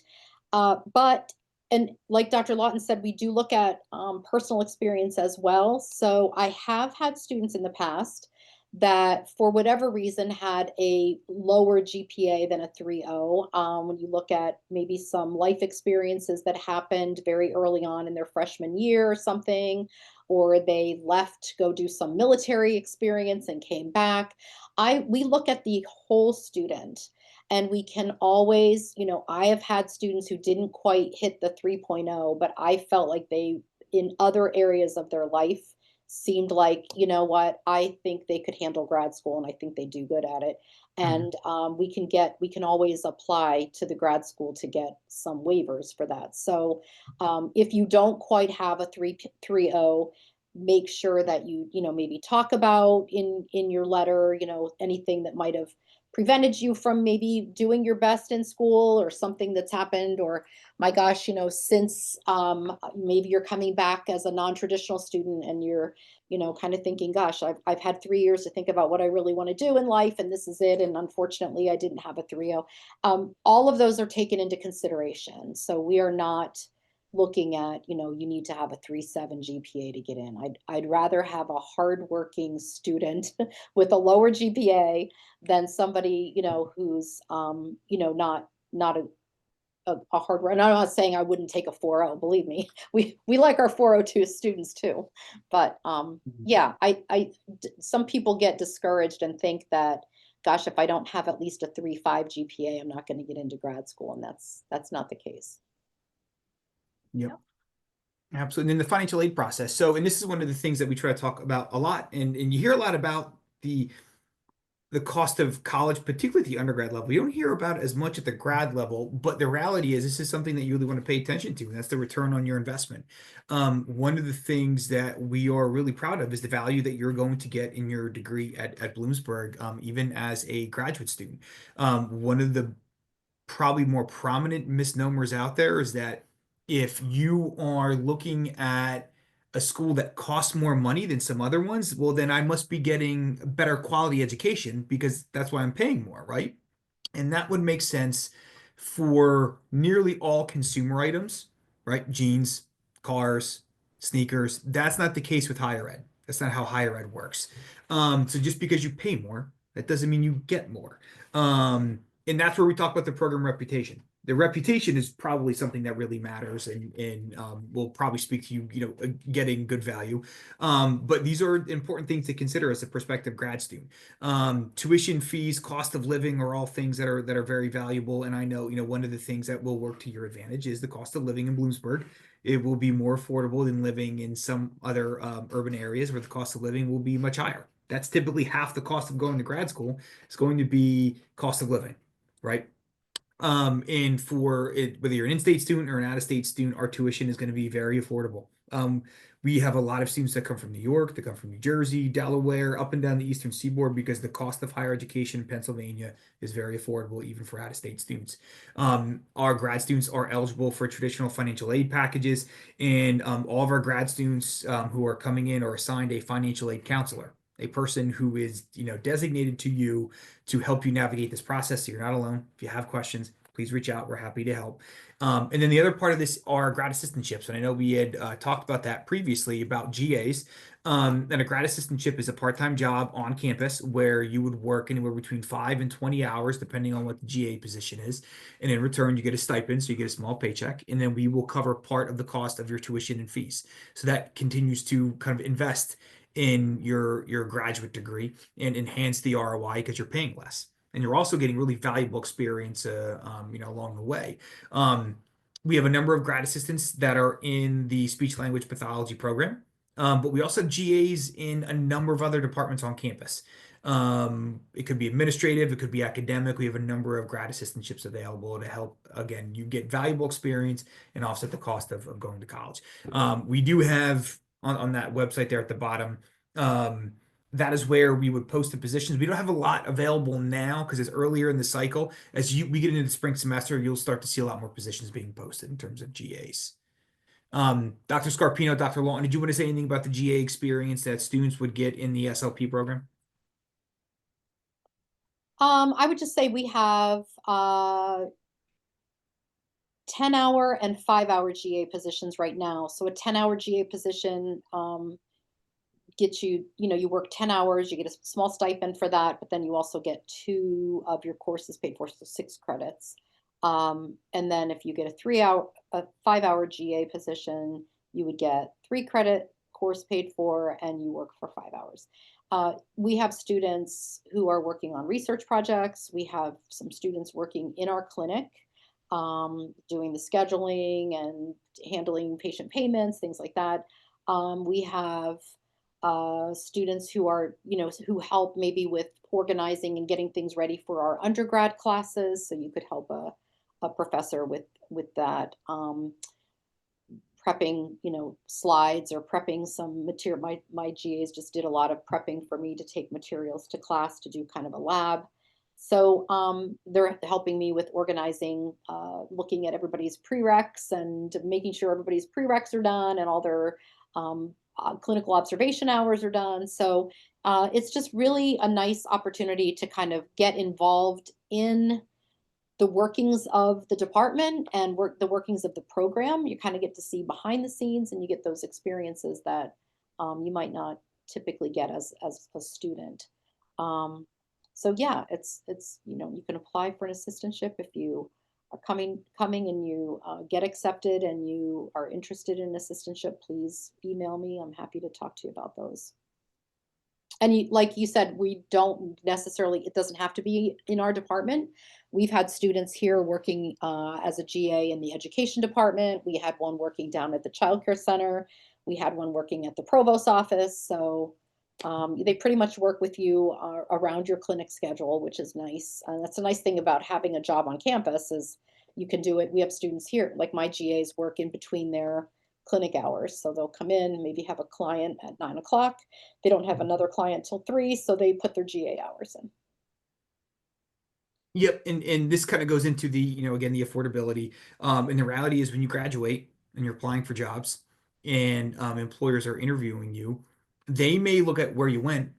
but and like Dr. Lawton said, we do look at personal experience as well. So I have had students in the past that, for whatever reason, had a lower GPA than a 3.0. When you look at maybe some life experiences that happened very early on in their freshman year or something, or they left to go do some military experience and came back. We look at the whole student. And we can always, you know, I have had students who didn't quite hit the 3.0, but I felt like they, in other areas of their life, seemed like, you know what, I think they could handle grad school and I think they do good at it. And we can always apply to the grad school to get some waivers for that. So if you don't quite have a 3.0, make sure that you know, maybe talk about in your letter, you know, anything that might have prevented you from maybe doing your best in school or something that's happened, or my gosh, you know, since maybe you're coming back as a non-traditional student and you're, you know, kind of thinking, gosh, I've had 3 years to think about what I really want to do in life and this is it, and unfortunately I didn't have a 3.0. All of those are taken into consideration, so we are not looking at, you know, you need to have a 3.7 GPA to get in. I'd rather have a hardworking student with a lower GPA than somebody, you know, who's you know, not a hard worker. And I'm not saying I wouldn't take a 4.0. Believe me, we like our 4.02 students too. But yeah, some people get discouraged and think that, gosh, if I don't have at least a 3.5 GPA, I'm not going to get into grad school, and that's not the case. Yep. Absolutely. And then the financial aid process. So, and this is one of the things that we try to talk about a lot, and you hear a lot about the the cost of college, particularly at the undergrad level. You don't hear about it as much at the grad level, but the reality is this is something that you really want to pay attention to, and that's the return on your investment. One of the things that we are really proud of is the value that you're going to get in your degree at Bloomsburg, even as a graduate student. One of the probably more prominent misnomers out there is that if you are looking at a school that costs more money than some other ones, well, then I must be getting better quality education because that's why I'm paying more, right? And that would make sense for nearly all consumer items, right? Jeans, cars, sneakers. That's not the case with higher ed. That's not how higher ed works. So just because you pay more, that doesn't mean you get more. And that's where we talk about the program reputation. The reputation is probably something that really matters and will probably speak to you, getting good value. But these are important things to consider as a prospective grad student. Tuition fees, cost of living are all things that are very valuable. And I know, one of the things that will work to your advantage is the cost of living in Bloomsburg. It will be more affordable than living in some other urban areas where the cost of living will be much higher. That's typically half the cost of going to grad school. It's going to be cost of living, right? And for it, whether you're an in-state student or an out-of-state student, our tuition is going to be very affordable. We have a lot of students that come from New York, that come from New Jersey, Delaware, up and down the Eastern Seaboard because the cost of higher education in Pennsylvania is very affordable, even for out-of-state students. Our grad students are eligible for traditional financial aid packages, and all of our grad students who are coming in are assigned a financial aid counselor, a person who is, designated to you to help you navigate this process. So you're not alone. If you have questions, please reach out. We're happy to help. And then the other part of this are grad assistantships. And I know we had talked about that previously about GAs. And a grad assistantship is a part-time job on campus where you would work anywhere between 5 and 20 hours, depending on what the GA position is. And in return, you get a stipend, so you get a small paycheck. And then we will cover part of the cost of your tuition and fees. So that continues to kind of invest in your graduate degree and enhance the ROI because you're paying less. And you're also getting really valuable experience, along the way. We have a number of grad assistants that are in the speech language pathology program, but we also have GAs in a number of other departments on campus. It could be administrative, it could be academic. We have a number of grad assistantships available to help, again, you get valuable experience and offset the cost of going to college. We do have on that website there at the bottom, that is where we would post the positions. We don't have a lot available now because it's earlier in the cycle. As we get into the spring semester, you'll start to see a lot more positions being posted in terms of GAs. Dr. Scarpino, Dr. Lawton, did you want to say anything about the GA experience that students would get in the SLP program? I would just say we have 10-hour and 5-hour GA positions right now. So a 10-hour GA position gets you, you work 10 hours, you get a small stipend for that, but then you also get 2 of your courses paid for, so 6 credits. And then if you get a 5-hour GA position, you would get 3 credit course paid for, and you work for 5 hours. We have students who are working on research projects. We have some students working in our clinic, doing the scheduling and handling patient payments, things like that. We have students who are, who help maybe with organizing and getting things ready for our undergrad classes. So you could help a professor with that, prepping, slides or prepping some material. My GAs just did a lot of prepping for me to take materials to class to do kind of a lab. So they're helping me with organizing, looking at everybody's prereqs and making sure everybody's prereqs are done and all their clinical observation hours are done. So it's just really a nice opportunity to kind of get involved in the workings of the department and the workings of the program. You kind of get to see behind the scenes, and you get those experiences that you might not typically get as a student. So yeah, it's you can apply for an assistantship if you are coming and you get accepted and you are interested in an assistantship. Please email me. I'm happy to talk to you about those. And like you said, we don't necessarily, it doesn't have to be in our department. We've had students here working as a GA in the education department. We had one working down at the child care center. We had one working at the provost's office. So They pretty much work with you around your clinic schedule, which is nice. That's a nice thing about having a job on campus is you can do it. We have students here, like my GAs work in between their clinic hours. So they'll come in, maybe have a client at 9 o'clock. They don't have another client till 3, so they put their GA hours in. Yep, and this kind of goes into the, again, the affordability. And the reality is when you graduate and you're applying for jobs and employers are interviewing you, they may look at where you went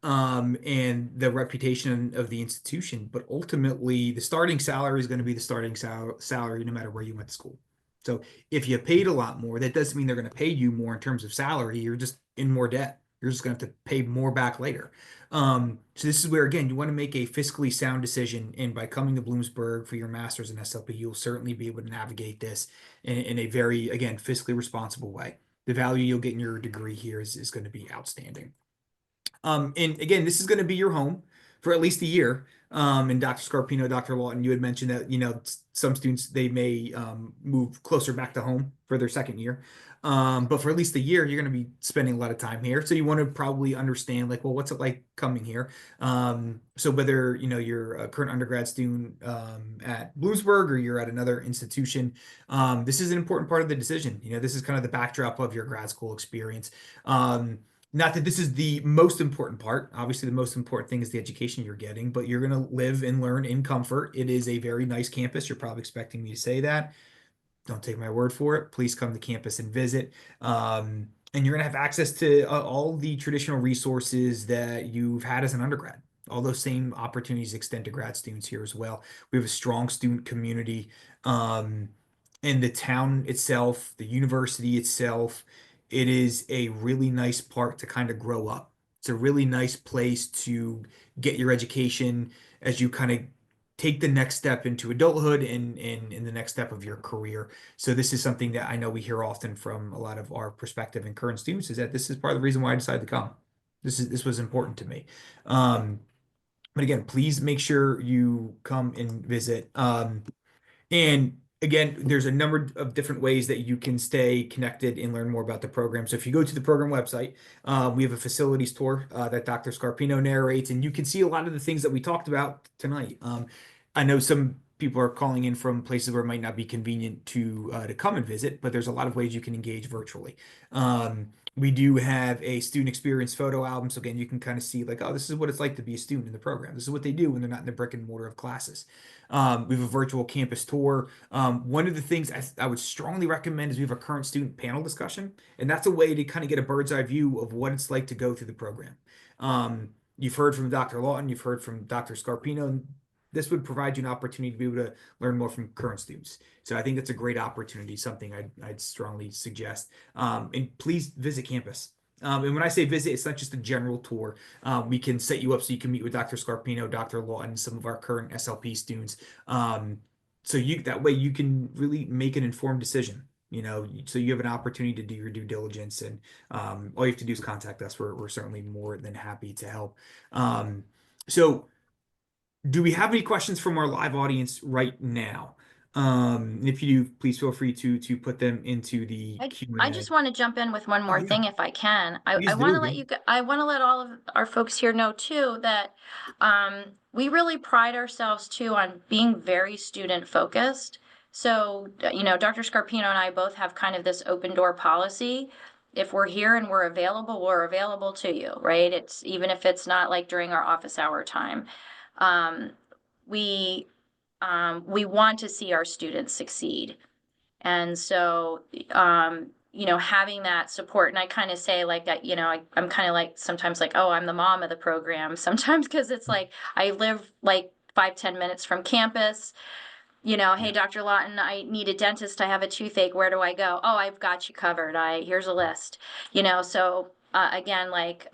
and the reputation of the institution, but ultimately the starting salary is going to be the starting salary no matter where you went to school. So if you paid a lot more, that doesn't mean they're going to pay you more in terms of salary. You're just in more debt. You're just going to have to pay more back later. So this is where, again, you want to make a fiscally sound decision. And by coming to Bloomsburg for your master's in SLP, you'll certainly be able to navigate this in a very, again, fiscally responsible way. The value you'll get in your degree here is going to be outstanding. And again, this is going to be your home for at least a year. And Dr. Scarpino, Dr. Lawton, you had mentioned that, some students, they may move closer back to home for their second year. But for at least a year, you're going to be spending a lot of time here. So you want to probably understand, like, well, what's it like coming here? So whether, you're a current undergrad student at Bloomsburg or you're at another institution, this is an important part of the decision. This is kind of the backdrop of your grad school experience. Not that this is the most important part. Obviously, the most important thing is the education you're getting, but you're going to live and learn in comfort. It is a very nice campus. You're probably expecting me to say that. Don't take my word for it. Please come to campus and visit. And you're going to have access to all the traditional resources that you've had as an undergrad. All those same opportunities extend to grad students here as well. We have a strong student community. And the town itself, the university itself, it is a really nice part to kind of grow up. It's a really nice place to get your education as you kind of take the next step into adulthood and in the next step of your career. So this is something that I know we hear often from a lot of our prospective and current students is that this is part of the reason why I decided to come. This was important to me. But again, please make sure you come and visit. And again, there's a number of different ways that you can stay connected and learn more about the program. So if you go to the program website, we have a facilities tour that Dr. Scarpino narrates, and you can see a lot of the things that we talked about tonight. I know some people are calling in from places where it might not be convenient to come and visit, but there's a lot of ways you can engage virtually. We do have a student experience photo album. So again, you can kind of see like, oh, this is what it's like to be a student in the program. This is what they do when they're not in the brick and mortar of classes. We have a virtual campus tour. One of the things I would strongly recommend is we have a current student panel discussion, and that's a way to kind of get a bird's eye view of what it's like to go through the program. You've heard from Dr. Lawton, you've heard from Dr. Scarpino. This would provide you an opportunity to be able to learn more from current students. So I think that's a great opportunity, something I'd strongly suggest. And please visit campus. And when I say visit, it's not just a general tour. We can set you up so you can meet with Dr. Scarpino, Dr. Lawton, some of our current SLP students. So that way you can really make an informed decision. So you have an opportunity to do your due diligence, and all you have to do is contact us. We're certainly more than happy to help. So do we have any questions from our live audience right now? If you do, please feel free to put them into the Q&A. I just want to jump in with one more yeah. thing if I can. I Please want to do, let yeah. I want to let all of our folks here know too that we really pride ourselves too on being very student focused. So, Dr. Scarpino and I both have kind of this open door policy. If we're here and we're available to you, right? It's even if it's not like during our office hour time. We want to see our students succeed. And so, having that support, and I kind of say like that, I'm kind of like sometimes like, oh, I'm the mom of the program sometimes because it's like I live like 5-10 minutes from campus. Hey, Dr. Lawton, I need a dentist. I have a toothache. Where do I go? Oh, I've got you covered. Here's a list. So again, like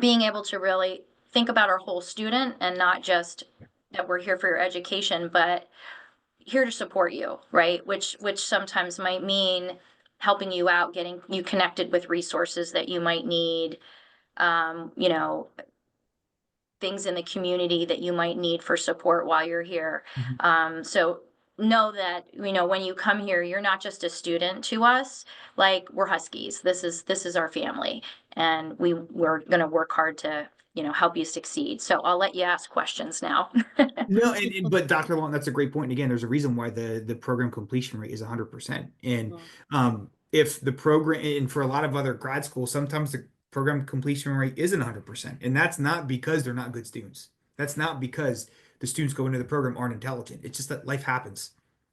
being able to really think about our whole student and not just that we're here for your education, but here to support you, right? Which sometimes might mean helping you out, getting you connected with resources that you might need, things in the community that you might need for support while you're here. So know that, when you come here, you're not just a student to us. Like, we're Huskies. This is our family, and we're going to work hard to, help you succeed. So I'll let you ask questions now. No, but Dr. Long, that's a great point. And again, there's a reason why the program completion rate is 100%. And Mhm. if the program, and for a lot of other grad schools, sometimes the program completion rate isn't 100%. And that's not because they're not good students. That's not because the students going into the program aren't intelligent. It's just that life happens.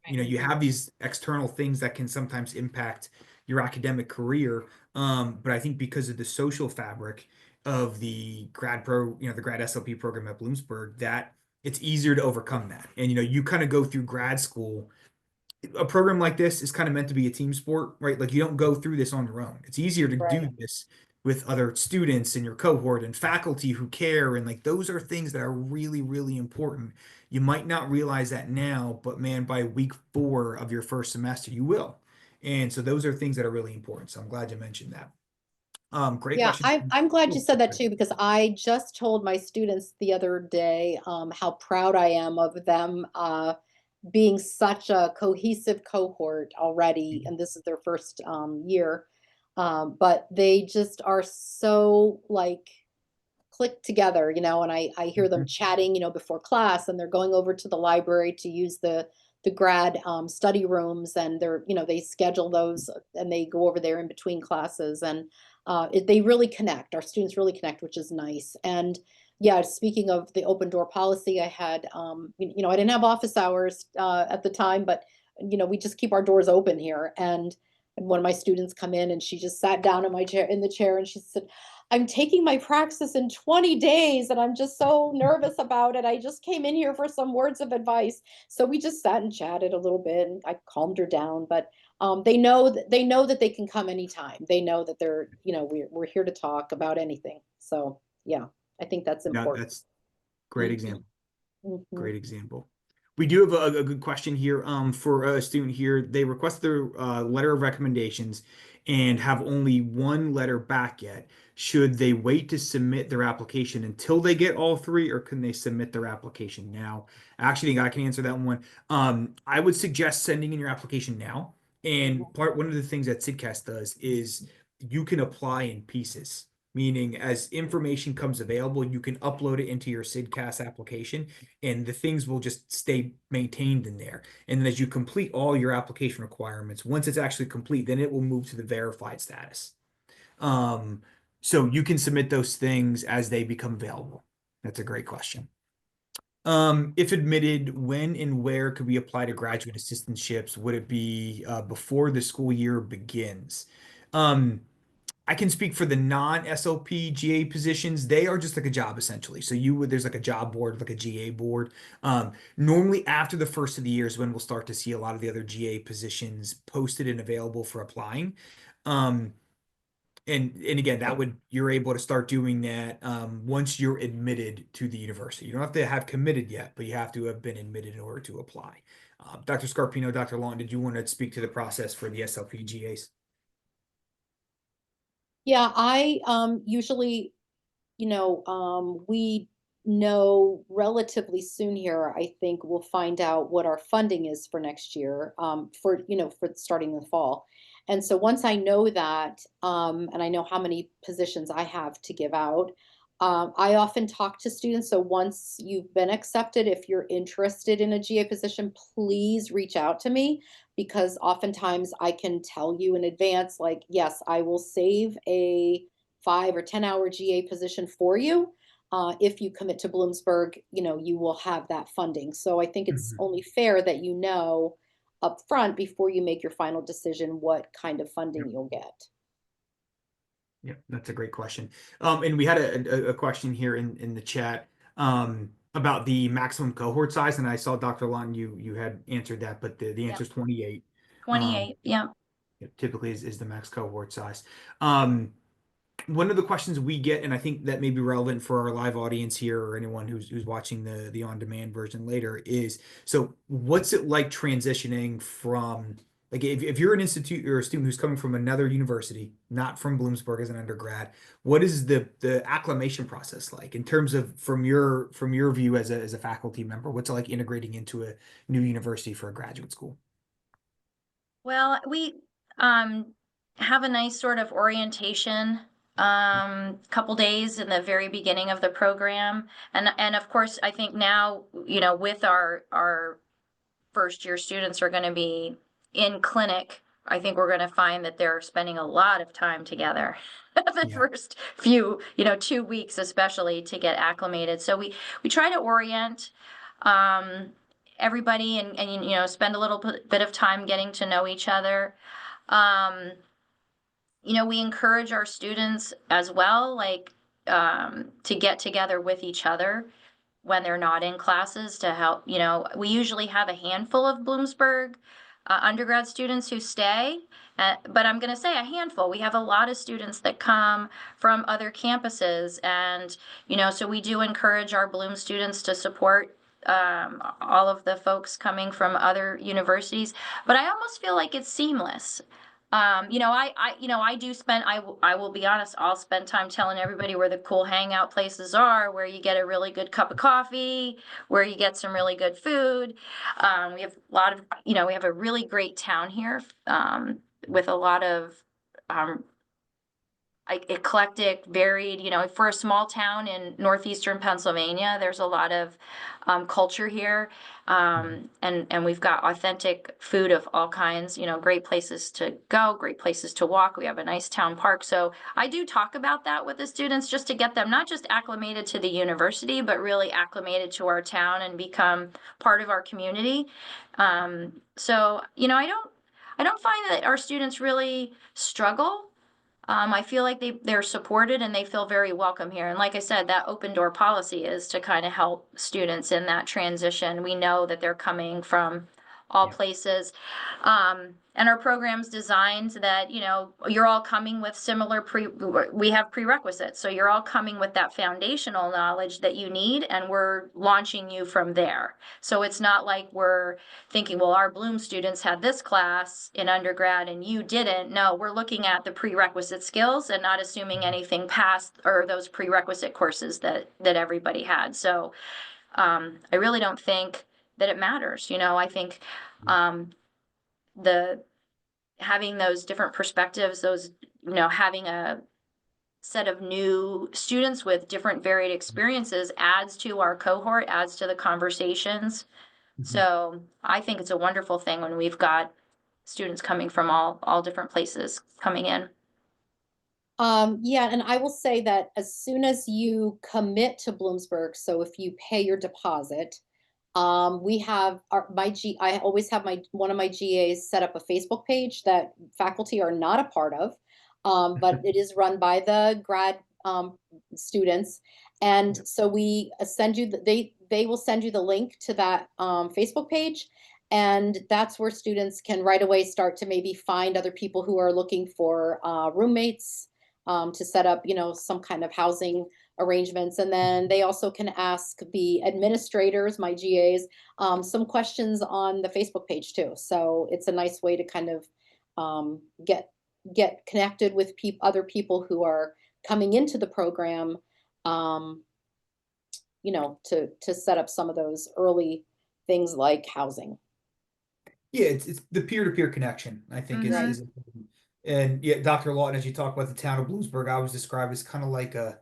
You know, you Mhm. have these external things that can sometimes impact your academic career. But I think because of the social fabric of the the grad SLP program at Bloomsburg, that it's easier to overcome that. And you kind of go through grad school. A program like this is kind of meant to be a team sport, right? Like, you don't go through this on your own. It's easier to Right. do this with other students in your cohort and faculty who care. And like, those are things that are really, really important. You might not realize that now, but man, by week 4 of your first semester, you will. And so those are things that are really important. So I'm glad you mentioned that. Great Yeah, question. I'm glad you said that too, because I just told my students the other day how proud I am of them being such a cohesive cohort already, and this is their first year. But they just are so like click together, and I hear them Mhm. chatting, before class, and they're going over to the library to use the grad study rooms, and they schedule those, and they go over there in between classes, and they really connect. Our students really connect, which is nice. And yeah, speaking of the open door policy, I had, I didn't have office hours at the time, but we just keep our doors open here. And one of my students come in, and she just sat down in my chair in the chair, and she said, I'm taking my praxis in 20 days and I'm just so nervous about it. I just came in here for some words of advice. So we just sat and chatted a little bit and I calmed her down, but they know that they can come anytime. They know that we're here to talk about anything. So yeah, I think that's Yeah, important. that's great Mhm, example. mhm. Great example. We do have a good question here for a student here. They request their letter of recommendations and have only one letter back yet. Should they wait to submit their application until they get all 3, or can they submit their application now? Actually, I can answer that one. I would suggest sending in your application now. And one of the things that SIDCAS does is you can apply in pieces, meaning as information comes available, you can upload it into your SIDCAS application and the things will just stay maintained in there. And then as you complete all your application requirements, once it's actually complete, then it will move to the verified status. Um, so you can submit those things as they become available. That's a great question. If admitted, when and where could we apply to graduate assistantships? Would it be before the school year begins? Um, I can speak for the non-SLP GA positions. They are just like a job essentially. So there's like a job board, like a GA board. Normally after the first of the year is when we'll start to see a lot of the other GA positions posted and available for applying. Um, and again, you're able to start doing that once you're admitted to the university. You don't have to have committed yet, but you have to have been admitted in order to apply. Dr. Scarpino, Dr. Long, did you want to speak to the process for the SLP GAs? Yeah, I usually we know relatively soon here. I think we'll find out what our funding is for next year, for starting in the fall. And so once I know that, and I know how many positions I have to give out, I often talk to students. So once you've been accepted, if you're interested in a GA position, please reach out to me, because oftentimes I can tell you in advance, like, yes, I will save a 5 or 10 hour GA position for you. If you commit to Bloomsburg, you will have that funding. So I think it's Mhm. only fair that up front before you make your final decision what kind of Yep. funding you'll get. Yeah, that's a great question. And we had a question here in the chat about the maximum cohort size, and I saw Dr. Lawton, you had answered that, but the answer Yep. is 28. Um, 28. Yeah. typically is the max cohort size. Um, One of the questions we get, and I think that may be relevant for our live audience here or anyone who's watching the on-demand version later, is so what's it like transitioning from Like if you're an institute or a student who's coming from another university, not from Bloomsburg as an undergrad, what is the acclimation process like in terms of from your view as a faculty member? What's it like integrating into a new university for a graduate school? Well, we have a nice sort of orientation couple days in the very beginning of the program. And of course, I think now, with our first year students are going to be in clinic, I think we're going to find that they're spending a lot of time together the Yeah. first few, 2 weeks, especially to get acclimated. So we try to orient um, everybody and spend a little bit of time getting to know each other. Um, we encourage our students as well, like to get together with each other when they're not in classes to help. We usually have a handful of Bloomsburg undergrad students who stay, but I'm going to say a handful. We have a lot of students that come from other campuses, and so we do encourage our Bloom students to support all of the folks coming from other universities. But I almost feel like it's seamless. I do spend, I will be honest, I'll spend time telling everybody where the cool hangout places are, where you get a really good cup of coffee, where you get some really good food. We have a lot of, we have a really great town here, with a lot of, eclectic, varied, for a small town in northeastern Pennsylvania, there's a lot of culture here. And we've got authentic food of all kinds, great places to go, great places to walk. We have a nice town park. So I do talk about that with the students just to get them not just acclimated to the university, but really acclimated to our town and become part of our community. So, I don't find that our students really struggle. I feel like they're supported and they feel very welcome here. And like I said, that open door policy is to kind of help students in that transition. We know that they're coming from all Yeah. places. And our program's designed that, you're all coming with similar we have prerequisites. So you're all coming with that foundational knowledge that you need, and we're launching you from there. So it's not like we're thinking, well, our Bloom students had this class in undergrad and you didn't. No, we're looking at the prerequisite skills and not assuming anything past or those prerequisite courses that everybody had. So I really don't think that it matters. I think the having those different perspectives, those, having a set of new students with different varied experiences adds to our cohort, adds to the conversations. Mhm. So I think it's a wonderful thing when we've got students coming from all different places coming in. Yeah, and I will say that as soon as you commit to Bloomsburg, so if you pay your deposit, we have I always have one of my GAs set up a Facebook page that faculty are not a part of, but it is run by the grad students. And Yeah. so we send you they will send you the link to that Facebook page. And that's where students can right away start to maybe find other people who are looking for roommates, to set up, some kind of housing arrangements. And then they also can ask the administrators, my GAs, some questions on the Facebook page too. So it's a nice way to kind of get connected with other people who are coming into the program, um, to set up some of those early things like housing. Yeah, it's the peer-to-peer connection, I think Mm-hmm. is important. And yeah, Dr. Lawton, as you talk about the town of Bloomsburg, I was described as kind of like I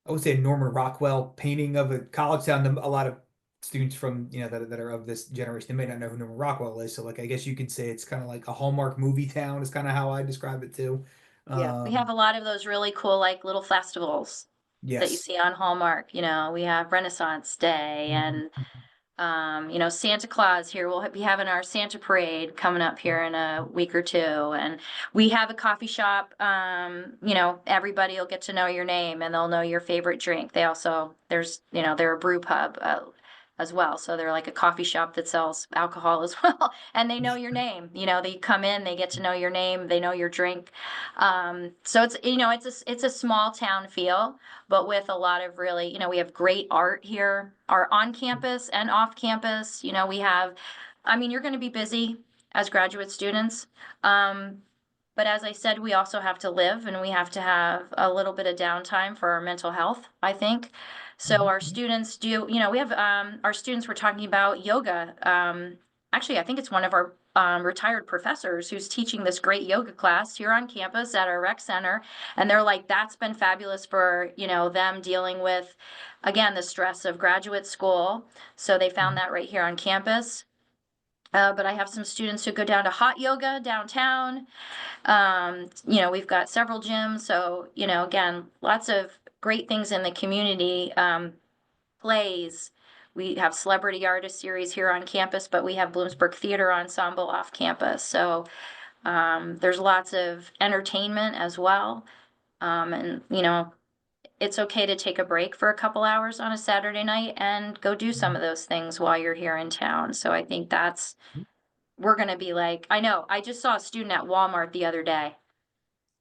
would say a Norman Rockwell painting of a college town. A lot of students from, that are of this generation, they may not know who Norman Rockwell is. So like I guess you could say it's kind of like a Hallmark movie town is kind of how I describe it too. Yeah. We have Um, a lot of those really cool, like little festivals that you yes. see on Hallmark. We have Renaissance Day Mhm. and Santa Claus here. We'll be having our Santa parade coming up here in a week or two. And we have a coffee shop. Everybody will get to know your name and they'll know your favorite drink. They're a brew pub as well. So they're like a coffee shop that sells alcohol as well. And they know your name. They come in, they get to know your name, they know your drink. So it's a small town feel, but with a lot of really, we have great art here, our on campus and off campus. You're going to be busy as graduate students. But as I said, we also have to live, and we have to have a little bit of downtime for our mental health, I think. So our students do, you know, we have our students were talking about yoga. Actually, I think it's one of our retired professors who's teaching this great yoga class here on campus at our rec center. And they're like, that's been fabulous for, you know, them dealing with, again, the stress of graduate school. So they found that right here on campus. But I have some students who go down to hot yoga downtown. You know, we've got several gyms. So, you know, again, lots of great things in the community. Plays. We have celebrity artist series here on campus, but we have Bloomsburg Theater Ensemble off campus. So there's lots of entertainment as well. And, you know, it's okay to take a break for a couple hours on a Saturday night and go do some of those things while you're here in town. So I think we're going to be like, I know, I just saw a student at Walmart the other day,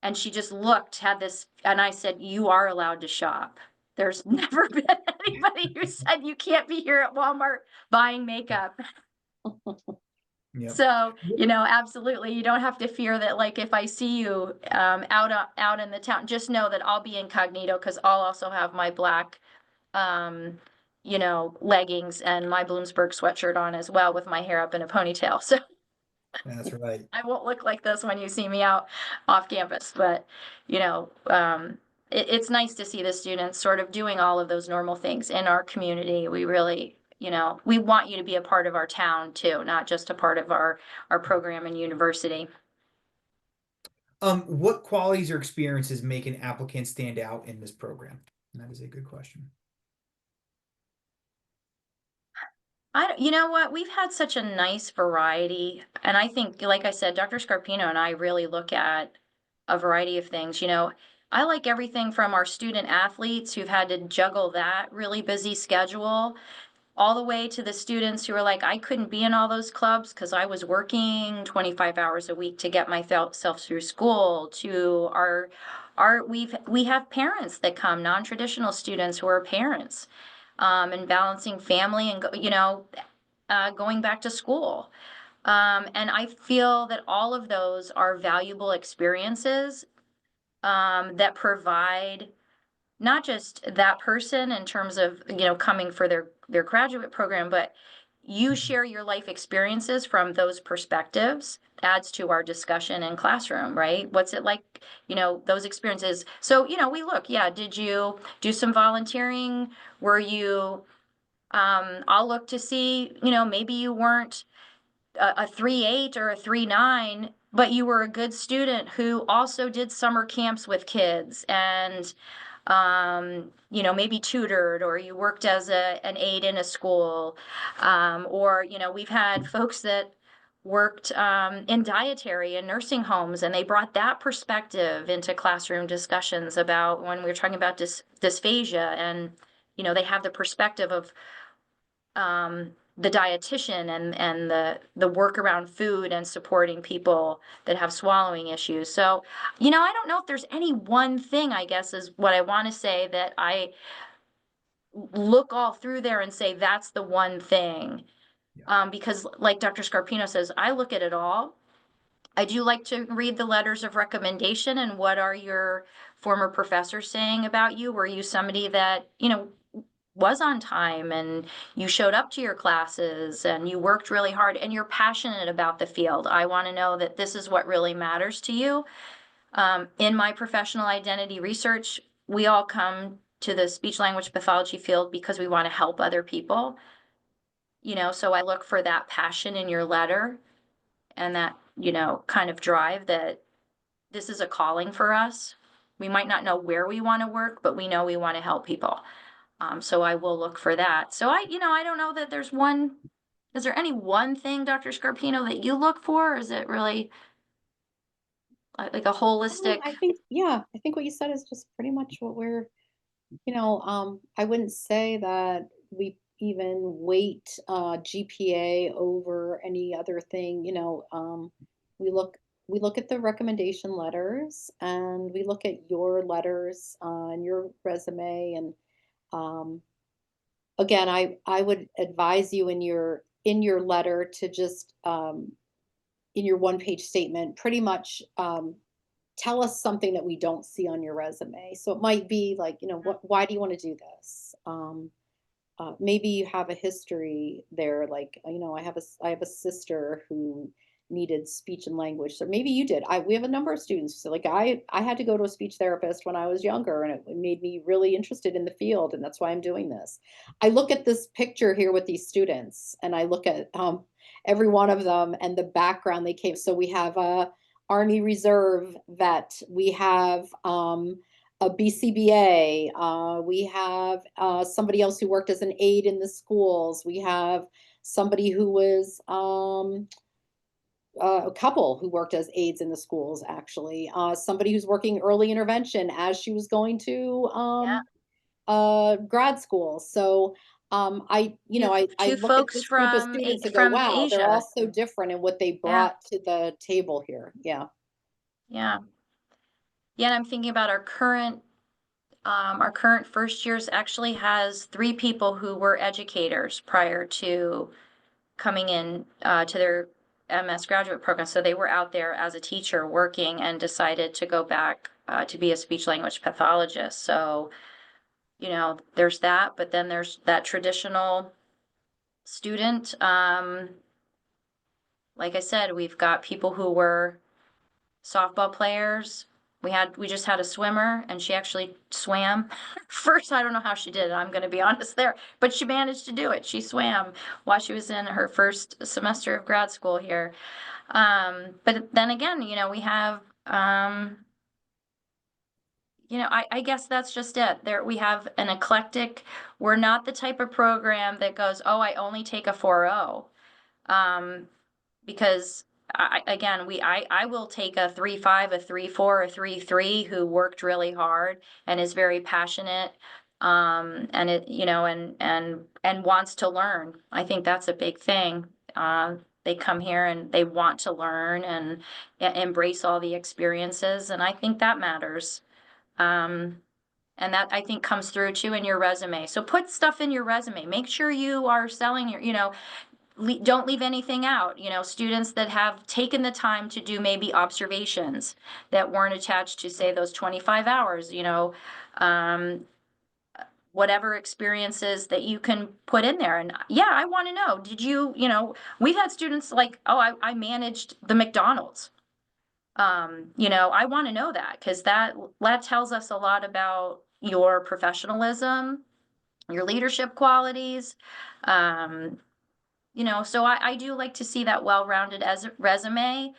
and she just had this, and I said, you are allowed to shop. There's never been anybody who said you can't be here at Walmart buying makeup. Yep. So, you know, absolutely. You don't have to fear that, like, if I see you out in the town, just know that I'll be incognito, because I'll also have my black, you know, leggings and my Bloomsburg sweatshirt on as well, with my hair up in a ponytail. So That's right. I won't look like this when you see me out off campus, but, you know, it's nice to see the students sort of doing all of those normal things in our community. We really, you know, we want you to be a part of our town too, not just a part of our program and university. What qualities or experiences make an applicant stand out in this program? And that is a good question. You know what? We've had such a nice variety. And I think, like I said, Dr. Scarpino and I really look at a variety of things. You know, I like everything from our student athletes who've had to juggle that really busy schedule, all the way to the students who are like, I couldn't be in all those clubs because I was working 25 hours a week to get myself through school, to we have parents that come, non-traditional students who are parents, and balancing family and, you know, going back to school. And I feel that all of those are valuable experiences, that provide not just that person in terms of, you know, coming for their graduate program, but you share your life experiences from those perspectives, adds to our discussion in classroom, right? What's it like, you know, those experiences. So, you know, we look, yeah, did you do some volunteering? Were you, I'll look to see, you know, maybe you weren't a 3.8 or a 3.9, but you were a good student who also did summer camps with kids, and you know, maybe tutored, or you worked as an aide in a school, or, you know, we've had folks that worked in dietary and nursing homes, and they brought that perspective into classroom discussions about when we were talking about dysphagia, and, you know, they have the perspective of the dietitian and the work around food and supporting people that have swallowing issues. So, you know, I don't know if there's any one thing, I guess, is what I want to say, that I look all through there and say that's the one thing. Because like Dr. Scarpino says, I look at it all. I do like to read the letters of recommendation, and what are your former professors saying about you? Were you somebody that, you know, was on time, and you showed up to your classes, and you worked really hard, and you're passionate about the field? I want to know that this is what really matters to you. In my professional identity research, we all come to the speech language pathology field because we want to help other people. You know, so I look for that passion in your letter, and that, you know, kind of drive that this is a calling for us. We might not know where we want to work, but we know we want to help people. So I will look for that. So you know, I don't know that there's one. Is there any one thing, Dr. Scarpino, that you look for? Or is it really like a holistic? I think, yeah, I think what you said is just pretty much what we're, you know, I wouldn't say that we even weight GPA over any other thing, you know. We look we look at the recommendation letters, and we look at your letters and your resume, and um, again, I would advise you in your letter to just in your one-page statement, pretty much tell us something that we don't see on your resume. So it might be like, why do you want to do this? Maybe you have a history there, like, I have a sister who needed speech and language. So maybe you did. We have a number of students. So like I had to go to a speech therapist when I was younger, and it made me really interested in the field, and that's why I'm doing this. I look at this picture here with these students, and I look at every one of them and the background they came. So we have a Army Reserve vet. We have a BCBA. We have somebody else who worked as an aide in the schools. We have somebody who was a couple who worked as aides in the schools, actually. Somebody who's working early intervention as she was going to Yeah. grad school. So I Two look at folks this group of students and go, wow, they're all Asia. so different in what they Yeah. brought to the table here. Yeah. Yeah. Yeah, and I'm thinking about our current first years actually has 3 people who were educators prior to coming in to their MS graduate program. So they were out there as a teacher working and decided to go back to be a speech language pathologist. So, there's that, but then there's that traditional student. Like I said, we've got people who were softball players. We just had a swimmer, and she actually swam. First, I don't know how she did it, I'm gonna be honest there, but she managed to do it. She swam while she was in her first semester of grad school here. But then again, we have, I guess that's just it. There we have an eclectic. We're not the type of program that goes, "Oh, I only take a 4.0." Because I will take a 3.5, a 3.4, a 3.3 who worked really hard and is very passionate, and and wants to learn. I think that's a big thing. They come here and they want to learn and embrace all the experiences, and I think that matters. And that I think comes through too in your resume. So put stuff in your resume. Make sure you are selling don't leave anything out. Students that have taken the time to do maybe observations that weren't attached to, say, those 25 hours, whatever experiences that you can put in there. And yeah, I want to know, we've had students like, oh, I managed the McDonald's. I want to know that because that tells us a lot about your professionalism, your leadership qualities. So I do like to see that well-rounded as a resume.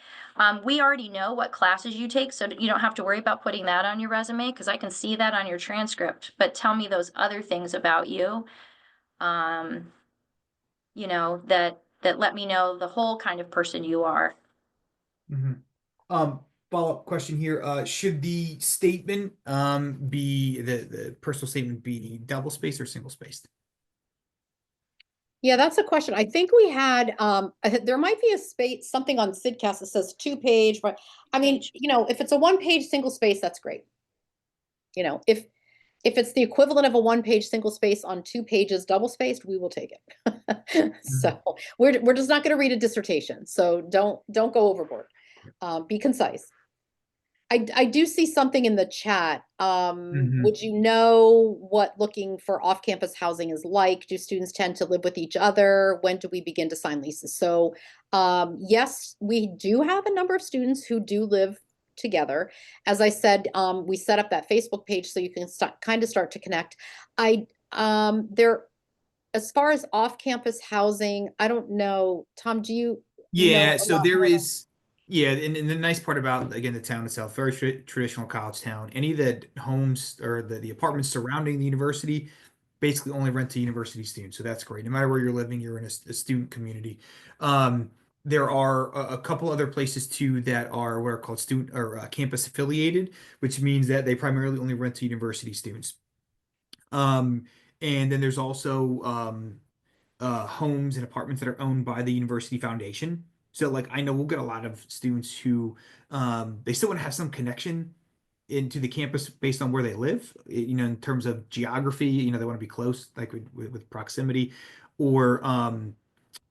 We already know what classes you take, so you don't have to worry about putting that on your resume because I can see that on your transcript. But tell me those other things about you, um, that let me know the whole kind of person you are. Mhm. Follow-up question here. Should the statement be the personal statement be double spaced or single spaced? Yeah, that's a question. I think we had there might be a space something on Sidcast that says 2-page, but I mean, Page. if it's a 1-page single space, that's great. If it's the equivalent of a 1-page single space on 2 pages double spaced, we will take it. So we're just not going to read a dissertation. So don't go overboard. Be concise. I do see something in the chat. Would you know what looking for off-campus housing is like? Do students tend to live with each other? When do we begin to sign leases? So, yes, we do have a number of students who do live together. As I said, we set up that Facebook page so you can kind of start to connect. As far as off-campus housing, I don't know. Tom, do you know Yeah, a so lot there more? is, yeah, and the nice part about, again, the town itself, very traditional college town. Any of the homes or the apartments surrounding the university basically only rent to university students. So that's great. No matter where you're living, you're in a student community. There are a couple other places too that are what are called student or campus affiliated, which means that they primarily only rent to university students. Um, and then there's also homes and apartments that are owned by the university foundation. So like I know we'll get a lot of students who they still want to have some connection into the campus based on where they live, in terms of geography, they want to be close, like with proximity, or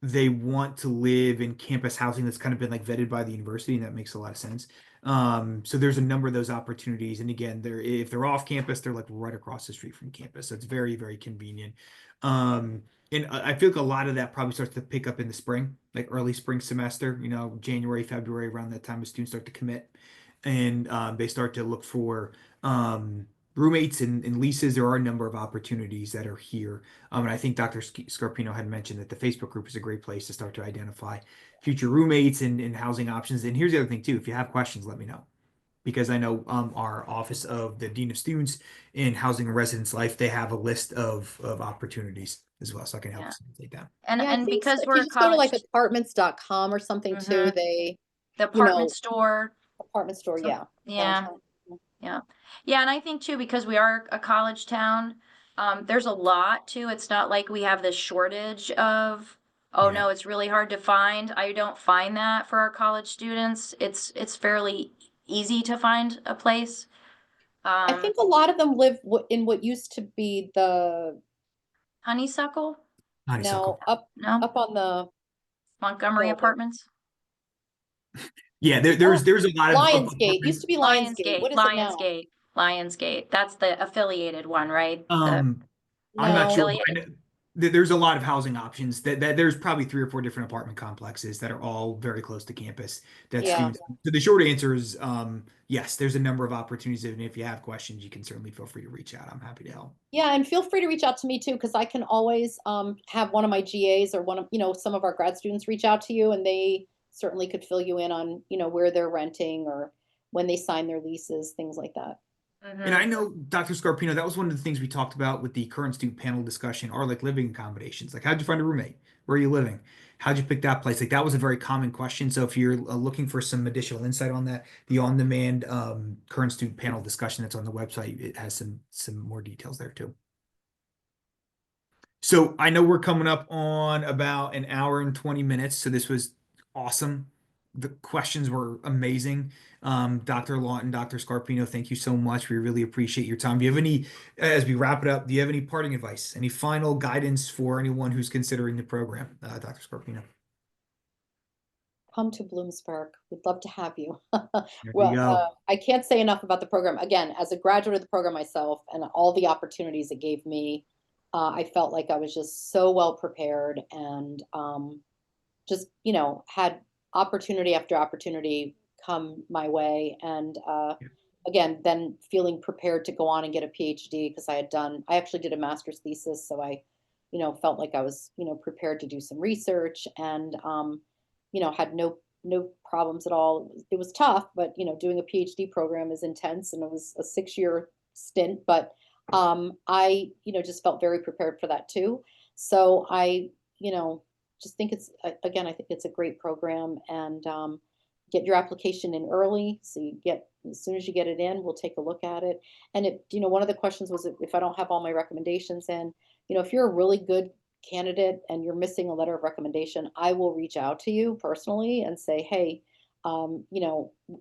they want to live in campus housing that's kind of been like vetted by the university, and that makes a lot of sense. So there's a number of those opportunities. And again, if they're off campus, they're like right across the street from campus. So it's very, very convenient. And I feel like a lot of that probably starts to pick up in the spring, like early spring semester, January, February, around that time, students start to commit and they start to look for roommates and leases. There are a number of opportunities that are here. And I think Dr. Scarpino had mentioned that the Facebook group is a great place to start to identify future roommates and housing options. And here's the other thing too, if you have questions, let me know. Because I know our Office of the Dean of Students in Housing and Residence Life, they have a list of opportunities as well. So I can help Yeah. facilitate that. Yeah, I And think so. because If we're you a just go to like college, apartments.com or something too, they, the you apartment know, store, apartment store, some, yeah. yeah. Downtown. Yeah. Yeah, and I think too, because we are a college town, there's a lot too. It's not like we have this shortage of, oh Yeah. no, it's really hard to find. I don't find that for our college students. It's fairly easy to find a place. I Um, think a lot of them live in what used to be Honeysuckle? Honeysuckle. no, up No? on the Montgomery building. Apartments? Yeah, Oh, there's a lot of Lionsgate. Used to be Lionsgate. Lionsgate, What is it now? Lionsgate, Lionsgate. That's the affiliated one, right? The um I'm not No. sure, but I affiliated. know there's a lot of housing options that there's probably 3 or 4 different apartment complexes that are all very close to campus that Yeah. students. So the short answer is yes, there's a number of opportunities, and if you have questions, you can certainly feel free to reach out. I'm happy to help. Yeah, and feel free to reach out to me too, because I can always have one of my GAs or one of, some of our grad students reach out to you, and they certainly could fill you in on, where they're renting or when they sign their leases, things like that. And I Mm-hmm. know, Dr. Scarpino, that was one of the things we talked about with the current student panel discussion, are like living accommodations. Like, how'd you find a roommate? Where are you living? How'd you pick that place? Like, that was a very common question. So if you're looking for some additional insight on that, the on-demand current student panel discussion that's on the website, it has some more details there too. So I know we're coming up on about an hour and 20 minutes. So this was awesome. The questions were amazing. Dr. Lawton, Dr. Scarpino, thank you so much. We really appreciate your time. Do you have any, as we wrap it up, do you have any parting advice, any final guidance for anyone who's considering the program, Dr. Scarpino? Come to Bloomsburg. We'd love to have you. There you Well, go. I can't say enough about the program. Again, as a graduate of the program myself and all the opportunities it gave me, I felt like I was just so well prepared and just, had opportunity after opportunity come my way. And Yeah. again, then feeling prepared to go on and get a PhD because I actually did a master's thesis. So I, felt like I was, prepared to do some research and, had no problems at all. It was tough, but, doing a PhD program is intense and it was a 6-year stint, but I, just felt very prepared for that too. So I, just think again, I think it's a great program and get your application in early. So you get, as soon as you get it in, we'll take a look at it. And one of the questions was if I don't have all my recommendations in, if you're a really good candidate and you're missing a letter of recommendation, I will reach out to you personally and say, hey,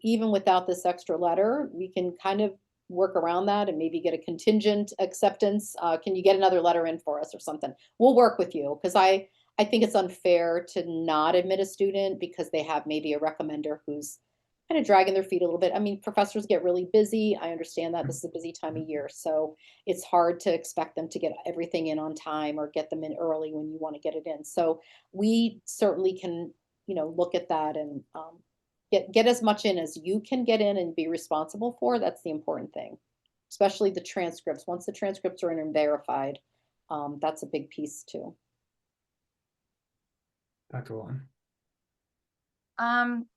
even without this extra letter, we can kind of work around that and maybe get a contingent acceptance. Can you get another letter in for us or something? We'll work with you because I think it's unfair to not admit a student because they have maybe a recommender who's kind of dragging their feet a little bit. I mean, professors get really busy. I understand that this is a busy time of year, so it's hard to expect them to get everything in on time or get them in early when you want to get it in. So we certainly can, look at that and get as much in as you can get in and be responsible for. That's the important thing, especially the transcripts. Once the transcripts are in and verified, that's a big piece too. Dr. Lawton. Um,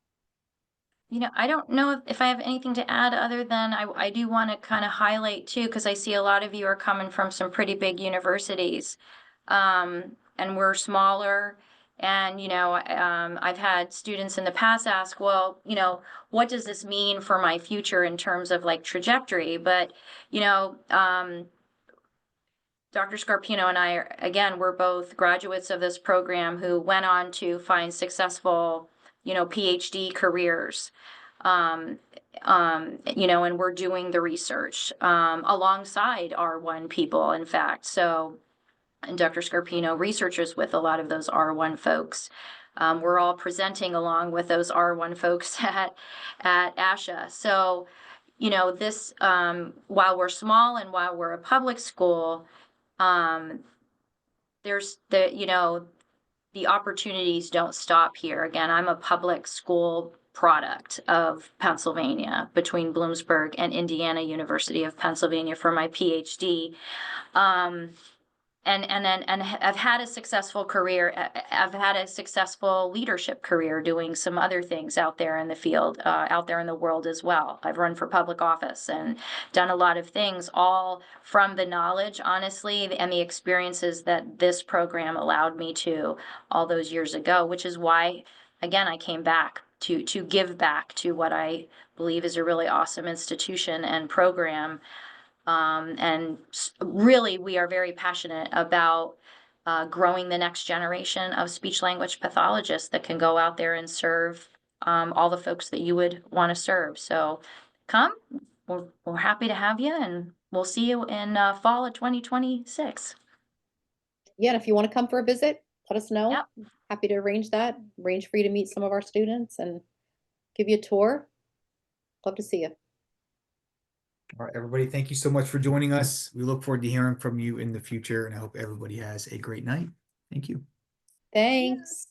I don't know if I have anything to add other than I do want to kind of highlight too, because I see a lot of you are coming from some pretty big universities, and we're smaller. And, I've had students in the past ask, well, what does this mean for my future in terms of like trajectory? But, Dr. Scarpino and I, again, we're both graduates of this program who went on to find successful, PhD careers. And we're doing the research alongside R1 people, in fact. So and Dr. Scarpino, researchers with a lot of those R1 folks. We're all presenting along with those R1 folks at ASHA. So, you know, this, while we're small and while we're a public school, there's the, you know, the opportunities don't stop here. Again, I'm a public school product of Pennsylvania, between Bloomsburg and Indiana University of Pennsylvania for my PhD. And I've had a successful career. I've had a successful leadership career doing some other things out there in the field, out there in the world as well. I've run for public office and done a lot of things, all from the knowledge, honestly, and the experiences that this program allowed me to all those years ago, which is why, again, I came back to give back to what I believe is a really awesome institution and program. Really, we are very passionate about growing the next generation of speech language pathologists that can go out there and serve all the folks that you would want to serve. So come, we're happy to have you, and we'll see you in fall of 2026. Yeah, and if you want to come for a visit, let us know. Yep. Happy to arrange that, arrange for you to meet some of our students and give you a tour. Love to see you. All right, everybody, thank you so much for joining us. We look forward to hearing from you in the future, and I hope everybody has a great night. Thank you. Thanks.